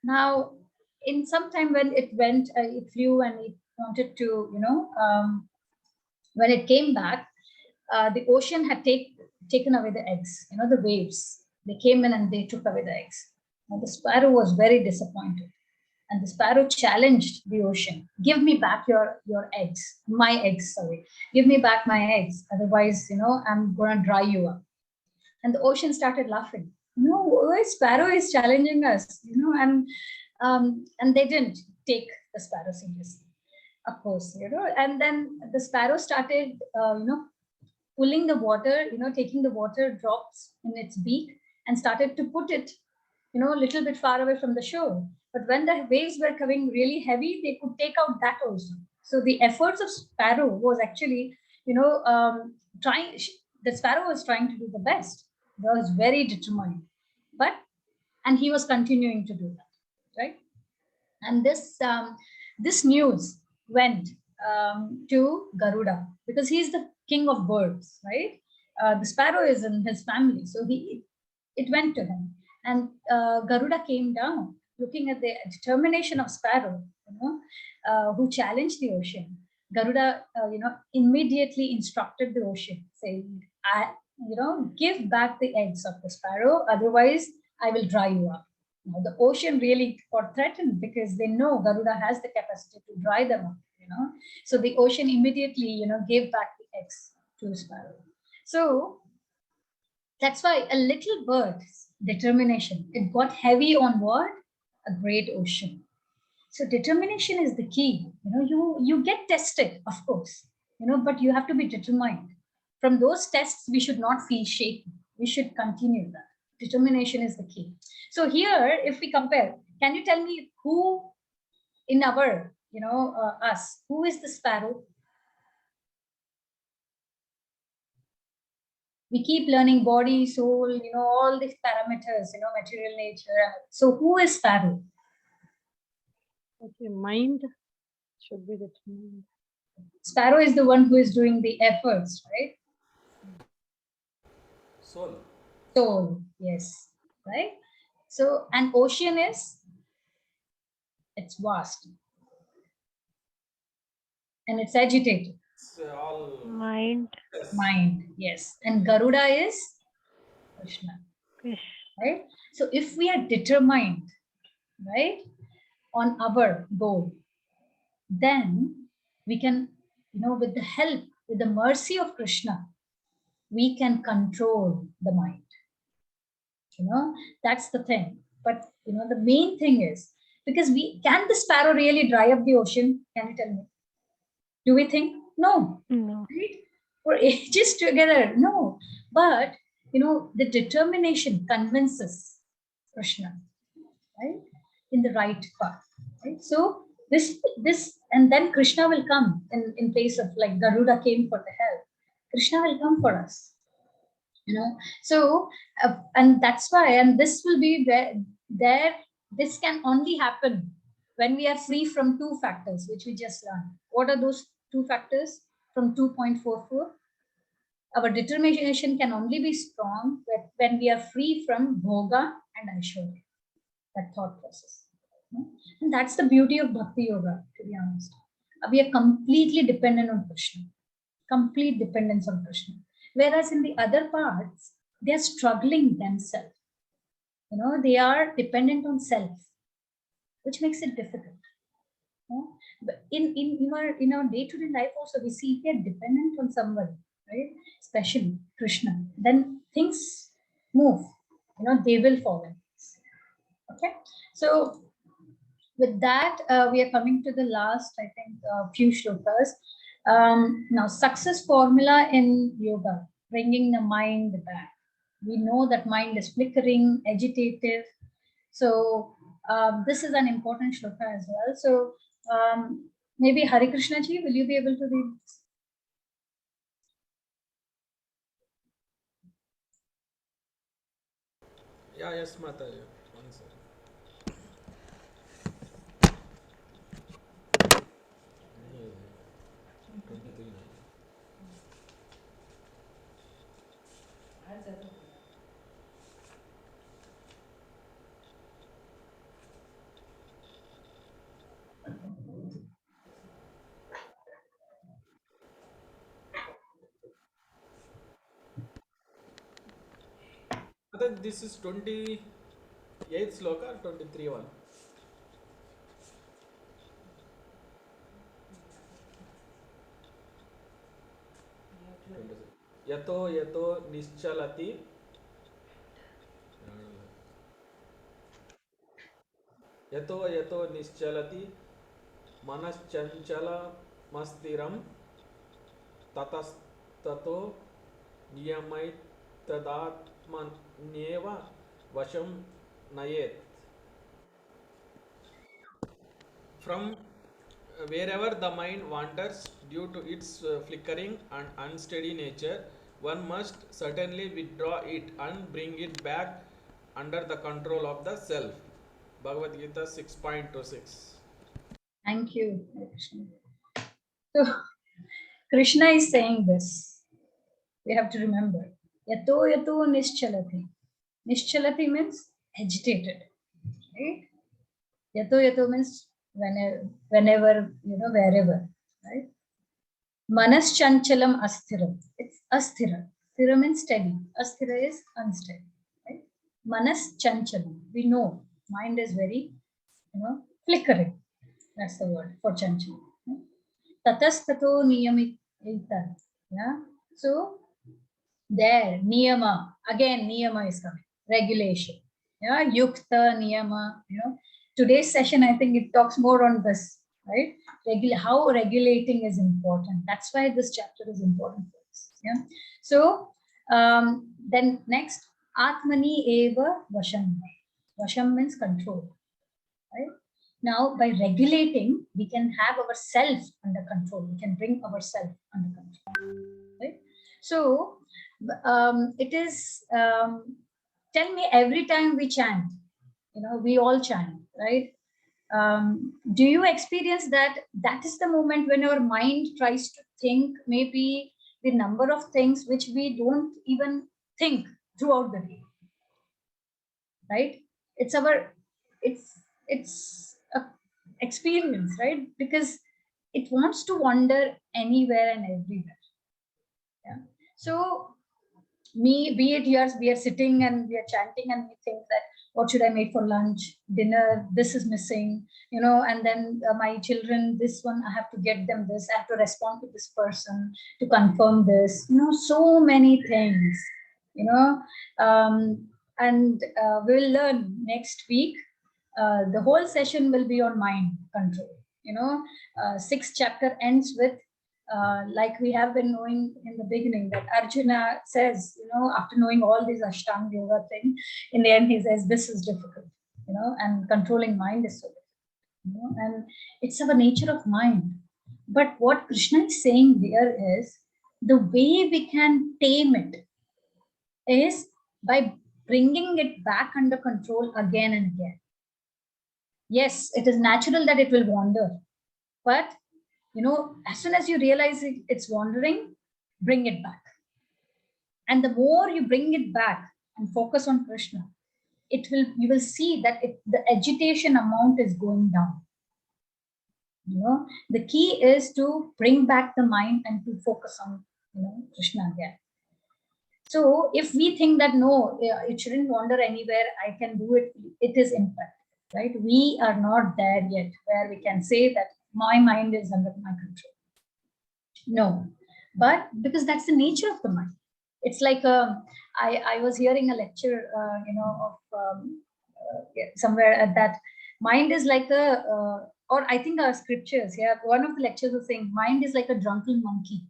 Now, in some time when it flew and it wanted to, when it came back, the ocean had taken away the eggs. The waves, they came in and they took away the eggs. Now the sparrow was very disappointed, and the sparrow challenged the ocean: "Give me back your eggs, my eggs. Sorry, give me back my eggs. Otherwise, I'm gonna dry you up." And the ocean started laughing. Why sparrow is challenging us? And they didn't take the sparrow seriously, of course. And then the sparrow started, pulling the water, taking the water drops in its beak and started to put it, a little bit far away from the shore. But when the waves were coming really heavy, they could take out that also. So the efforts of sparrow was actually, trying. The sparrow was trying to do the best. He was very determined, and he was continuing to do that, right? And this news went to Garuda because he's the king of birds, right? The sparrow is in his family, so it went to him, and Garuda came down, looking at the determination of sparrow, who challenged the ocean. Garuda, immediately instructed the ocean, saying, give back the eggs of the sparrow, otherwise I will dry you up." Now, the ocean really got threatened because they know Garuda has the capacity to dry them up, So the ocean immediately, gave back the eggs to the sparrow. So that's why a little bird's determination, it got heavy on what? A great ocean. So determination is the key. You get tested, of course, but you have to be determined. From those tests, we should not feel shaky. We should continue that. Determination is the key. So here, if we compare, can you tell me who in our, us, who is the sparrow? We keep learning body, soul, all these parameters, material nature. So who is Sparrow? Okay, mind should be the mind. Sparrow is the one who is doing the efforts, right? Soul. Soul, yes, right? So, an ocean it's vast and it's agitated. It's all Mind. yes. Mind, yes. And Garuda is Krishna, Krish. right? So if we are determined, right, on our goal, then we can, with the help, with the mercy of Krishna, we can control the mind. That's the thing. But the main thing is, because can the sparrow really dry up the ocean? Can you tell me? Do we think? No. No. Right? For ages together, no. But the determination convinces Krishna, right, in the right path. Right? So this and then Krishna will come in place of, like Garuda came for the help. Krishna will come for us. So and that's why, and this will be where there this can only happen when we are free from two factors which we just learned. What are those two factors from 2.44? Our determination can only be strong when we are free from bhoga and aishwarya, that thought process. And that's the beauty of bhakti yoga, to be honest. We are completely dependent on Krishna, complete dependence on Krishna. Whereas in the other parts, they are struggling themselves. They are dependent on self, which makes it difficult. But in our day-to-day life also, we see if we are dependent on somebody, right? Especially Krishna, then things move. They will follow. Okay, so with that, we are coming to the last, I think, few shlokas. Now, success formula in yoga, bringing the mind back. We know that mind is flickering, agitative. So this is an important shloka as well. So maybe Hari Krishna ji, will you be able to read this? Yeah, yes, Mataji. One second. Yeah, 23. I think this is 28th sloka or 23 one. यतो यतो निश्चलति यतो यतो निश्चलति मनश्चञ्चलमस्थिरं ततस्ततो नियमैतदात्मन्येव वशं नयेत्. From wherever the mind wanders due to its flickering and unsteady nature, one must certainly withdraw it and bring it back under the control of the self. Bhagavad Gita 6.26. Thank you, Hari Krishna. So Krishna is saying this. We have to remember. Yato yato nischalati. Nischalati means agitated, right? Yato yato means whenever, wherever, right? Manas chanchalam asthiram. It's asthira. Sthira means steady. Asthira is unsteady, right? Manas chanchalam. We know mind is very, flickering. That's the word for chanchalam. Tatastato niyamita. Yeah. So there, niyama. Again, niyama is coming. Regulation. Yeah. Yukta, niyama. Today's session, I think it talks more on this, right? How regulating is important. That's why this chapter is important for us. Yeah. So then next, Atmani eva vasham. Vasham means control. Right? Now, by regulating, we can have ourself under control. We can bring ourself under control. Right? So, It is, tell me, every time we chant, we all chant, right? Do you experience that that is the moment when our mind tries to think maybe the number of things which we don't even think throughout the day, right? It's our, it's a experience, right? Because it wants to wander anywhere and everywhere. Yeah. So be it yours, we are sitting and we are chanting and we think that what should I make for lunch, dinner, this is missing, and then my children, this one, I have to get them this, I have to respond to this person to confirm this, so many things, and we'll learn next week. The whole session will be on mind control. Sixth chapter ends with, like we have been knowing in the beginning, that Arjuna says, after knowing all these Ashtanga Yoga thing, in the end he says, this is difficult, and controlling mind is so difficult, and it's our nature of mind. But what Krishna is saying there is, the way we can tame it is by bringing it back under control again and again. Yes, it is natural that it will wander, but as soon as you realize it's wandering, bring it back. And the more you bring it back and focus on Krishna, you will see that the agitation amount is going down. The key is to bring back the mind and to focus on Krishna again. So if we think that no, it shouldn't wander anywhere, I can do it, it is impractical, right? We are not there yet where we can say that my mind is under my control. No, but because that's the nature of the mind. It's like I was hearing a lecture, somewhere at that mind is like or I think our scriptures. Yeah, one of the lectures was saying mind is like a drunken monkey,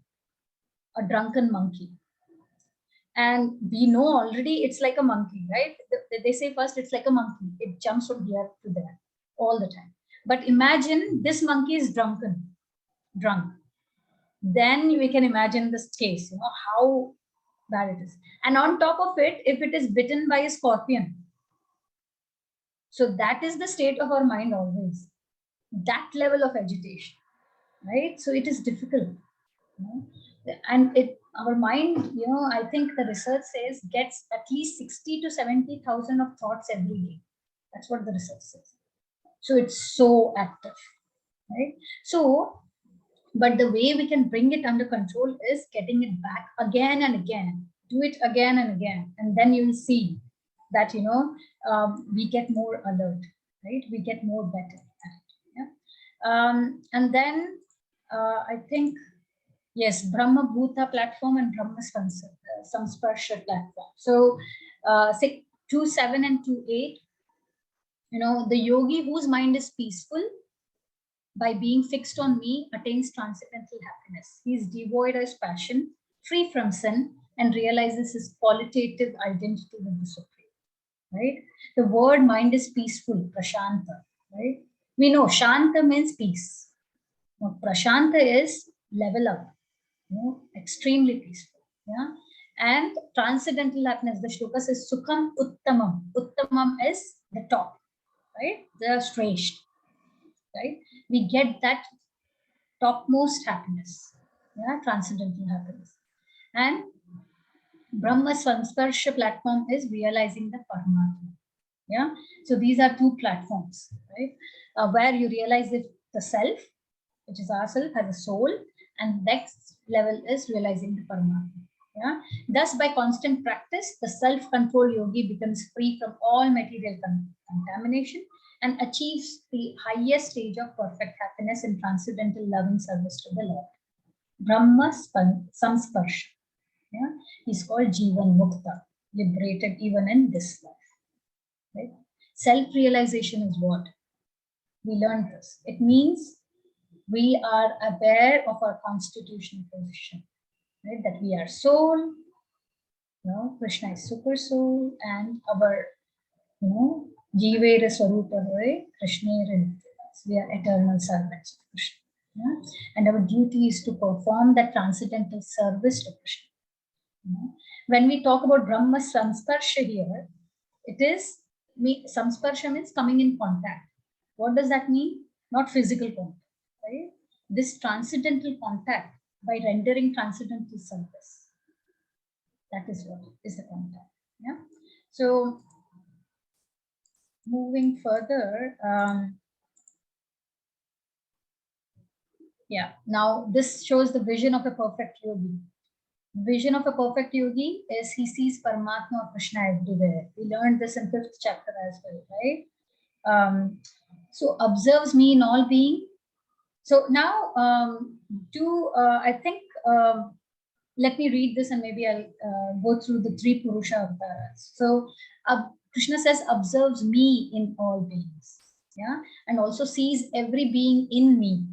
and we know already it's like a monkey, right? They say first it's like a monkey. It jumps from here to there all the time. But imagine this monkey is drunk. Then we can imagine this case, how bad it is. And on top of it, if it is bitten by a scorpion, so that is the state of our mind always, that level of agitation, right? So it is difficult, and our mind, I think the research says, gets at least 60 to 70,000 of thoughts every day. That's what the research says. So it's so active, right? So, but the way we can bring it under control is getting it back again and again. Do it again and again, and then you will see that we get more alert, right? We get more better at it. Yeah? And then I think, yes, Brahma Bhuta platform and Brahma Samsparsha platform. So 2.7 and 2.8, the yogi whose mind is peaceful by being fixed on me attains transcendental happiness. He is devoid of passion, free from sin, and realizes his qualitative identity with the Supreme. Right? The word mind is peaceful, prashanta. Right? We know shanta means peace. Now, prashanta is level up, extremely peaceful. Yeah. And transcendental happiness, the shloka says sukham uttamam. Uttamam is the top, right? The straight. Right? We get that topmost happiness, yeah, transcendental happiness. And Brahma Samsparsha platform is realizing the Paramatma. Yeah, so these are two platforms, right? Where you realize that the self, which is ourself, has a soul, and next level is realizing the Paramatma. Yeah, thus by constant practice, the self-control yogi becomes free from all material contamination and achieves the highest stage of perfect happiness in transcendental loving service to the Lord. Brahma Samsparsha. Yeah? He's called Jivan Mukta, liberated even in this life. Right? Self-realization is what? We learned this. It means we are aware of our constitutional position. Right? That we are soul, Krishna is super soul, and our, Jivera Swarupa Hoy, Krishna we are eternal servants of Krishna. Yeah? And our duty is to perform that transcendental service to Krishna. When we talk about Brahma Samsparsha here, it is, Samsparsha means coming in contact. What does that mean? Not physical contact, right? This transcendental contact by rendering transcendental service. That is what is the contact. Yeah. So moving further, yeah. Now this shows the vision of a perfect yogi. Vision of a perfect yogi is he sees Paramatma or Krishna everywhere. We learned this in 5th chapter as well, right? So observes me in all being. So now I think, let me read this and maybe I'll go through the 3 Purusha avatars. So Krishna says, observes me in all beings. Yeah. And also sees every being in me.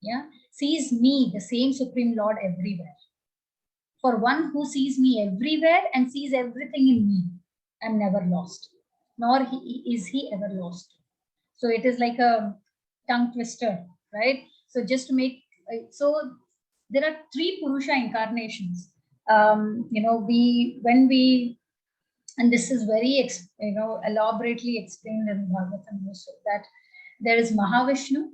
Yeah. Sees me, the same Supreme Lord, everywhere. For one who sees me everywhere and sees everything in me, I'm never lost, nor is he ever lost. So it is like a tongue twister, right? So just to make, so there are 3 Purusha incarnations. When we, and this is very, elaborately explained in Bhagavatam also, that there is Mahavishnu.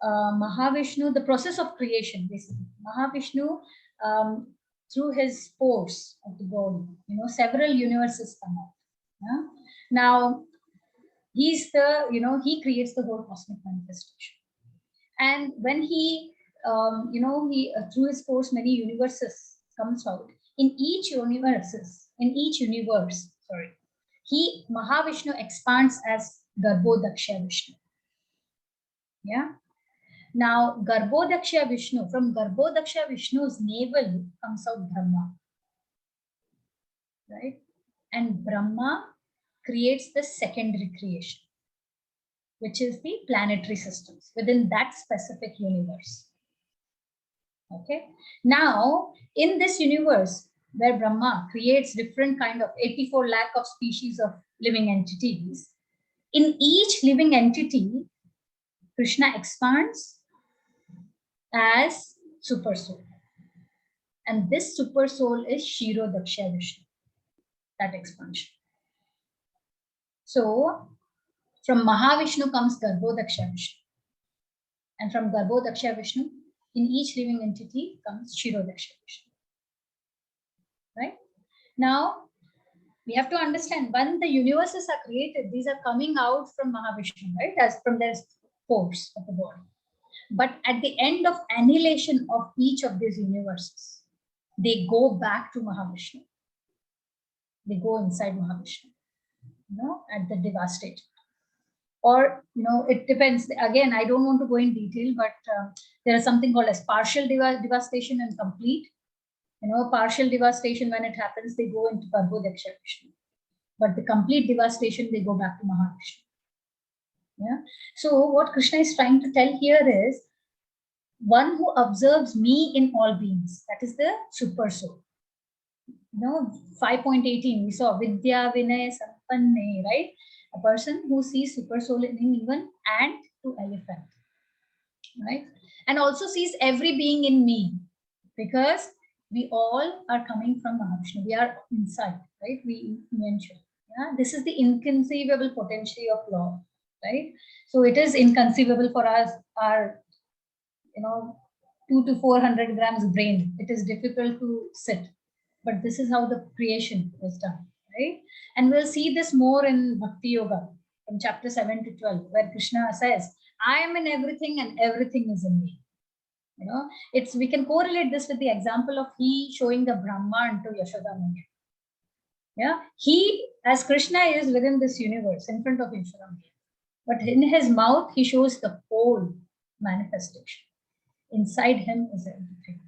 Mahavishnu, the process of creation, basically. Mahavishnu, through his pores of the body, several universes come out. Yeah? Now, he's the, he creates the whole cosmic manifestation. And when he, through his pores, many universes comes out. In each universe, Mahavishnu expands as Garbhodaksha Vishnu. Yeah. Now, Garbhodaksha Vishnu, from Garbhodaksha Vishnu's navel comes out Brahma, right? And Brahma creates the secondary creation, which is the planetary systems within that specific universe. Okay. Now, in this universe, where Brahma creates different kind of 84 lakh of species of living entities, in each living entity, Krishna expands as super soul. And this super soul is Kshirodaksha Vishnu, that expansion. So from Mahavishnu comes Garbhodaksha Vishnu. And from Garbhodaksha Vishnu, in each living entity comes Kshirodaksha Vishnu. Right? Now, we have to understand when the universes are created, these are coming out from Mahavishnu, right? As from their pores of the body. But at the end of annihilation of each of these universes, they go back to Mahavishnu. They go inside Mahavishnu, at the devastation. Or, it depends. Again, I don't want to go in detail, but there is something called as partial devastation and complete. Partial devastation, when it happens, they go into Garbhodaksha Vishnu. But the complete devastation, they go back to Mahavishnu. Yeah. So what Krishna is trying to tell here is, one who observes me in all beings, that is the super soul. 5.18, we saw Vidya Vinay Sampanne, right? A person who sees super soul in even ant to elephant, right? And also sees every being in me, because we all are coming from Mahavishnu. We are inside, right? We mentioned. Yeah, this is the inconceivable potential of Lord, right? So it is inconceivable for us, our 2 to 400 grams brain. It is difficult to sit, but this is how the creation was done, right? And we'll see this more in Bhakti Yoga from chapter 7 to 12, where Krishna says, I am in everything and everything is in me. We can correlate this with the example of he showing the Brahman to Yashoda Maya. Yeah, he, as Krishna, is within this universe in front of Yashoda Maya, but in his mouth he shows the whole manifestation. Inside him is everything.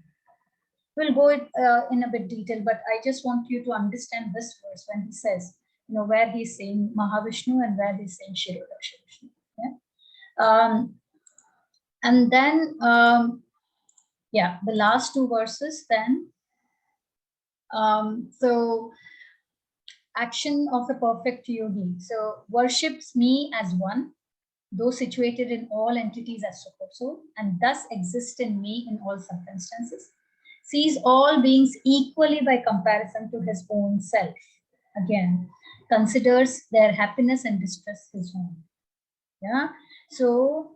We'll go in a bit detail, but I just want you to understand this verse when he says, where he's saying Mahavishnu and where he's saying Kshirodaksha Vishnu. Yeah? And then, the last 2 verses then. So, action of a perfect yogi. So, worships me as one, though situated in all entities as super soul, and thus exist in me in all circumstances. sees all beings equally by comparison to his own self. Again, considers their happiness and distress his own. Yeah. So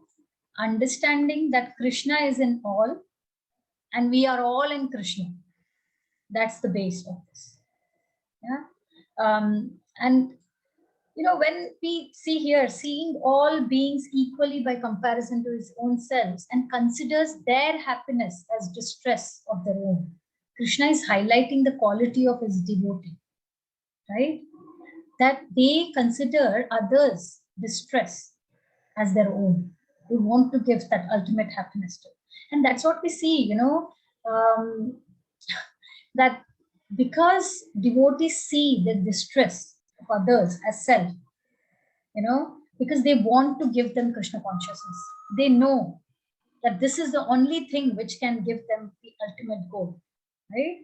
understanding that Krishna is in all and we are all in Krishna. That's the base of this. Yeah. And when we see here, seeing all beings equally by comparison to his own selves and considers their happiness as distress of their own, Krishna is highlighting the quality of his devotee, right? That they consider others' distress as their own. They want to give that ultimate happiness to. And that's what we see, that because devotees see the distress of others as self, because they want to give them Krishna consciousness. They know that this is the only thing which can give them the ultimate goal, right?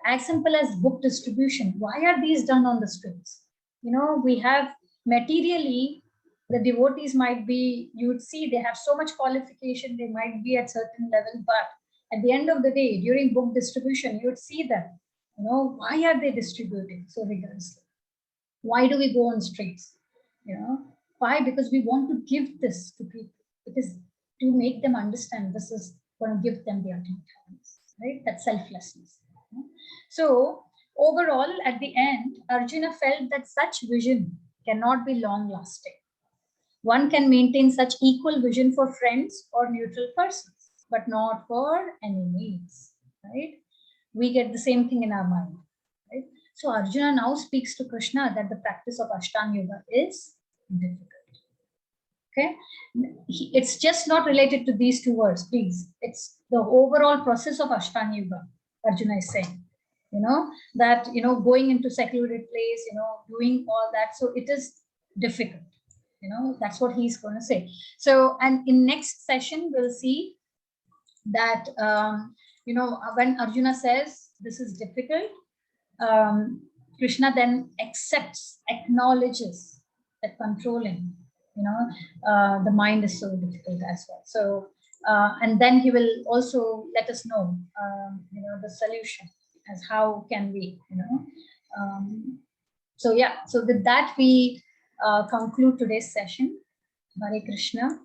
As simple as book distribution. Why are these done on the streets? We have materially, the devotees might be, you would see they have so much qualification, they might be at certain level, but at the end of the day, during book distribution, you would see them, why are they distributing so rigorously? Why do we go on streets? Why? Because we want to give this to people. It is to make them understand this is going to give them the ultimate happiness, right? That selflessness. So overall, at the end, Arjuna felt that such vision cannot be long lasting. One can maintain such equal vision for friends or neutral persons, but not for enemies, right? We get the same thing in our mind, right? So Arjuna now speaks to Krishna that the practice of Ashtanga Yoga is difficult. Okay, it's just not related to these two words, please. It's the overall process of Ashtanga Yoga. Arjuna is saying, that going into secluded place, doing all that. So it is difficult. That's what he's going to say. So, and in next session we'll see that when Arjuna says this is difficult, Krishna then acknowledges that controlling, the mind is so difficult as well. So, and then he will also let us know, the solution as how can we, so yeah. So with that, we conclude today's session. Hare Krishna.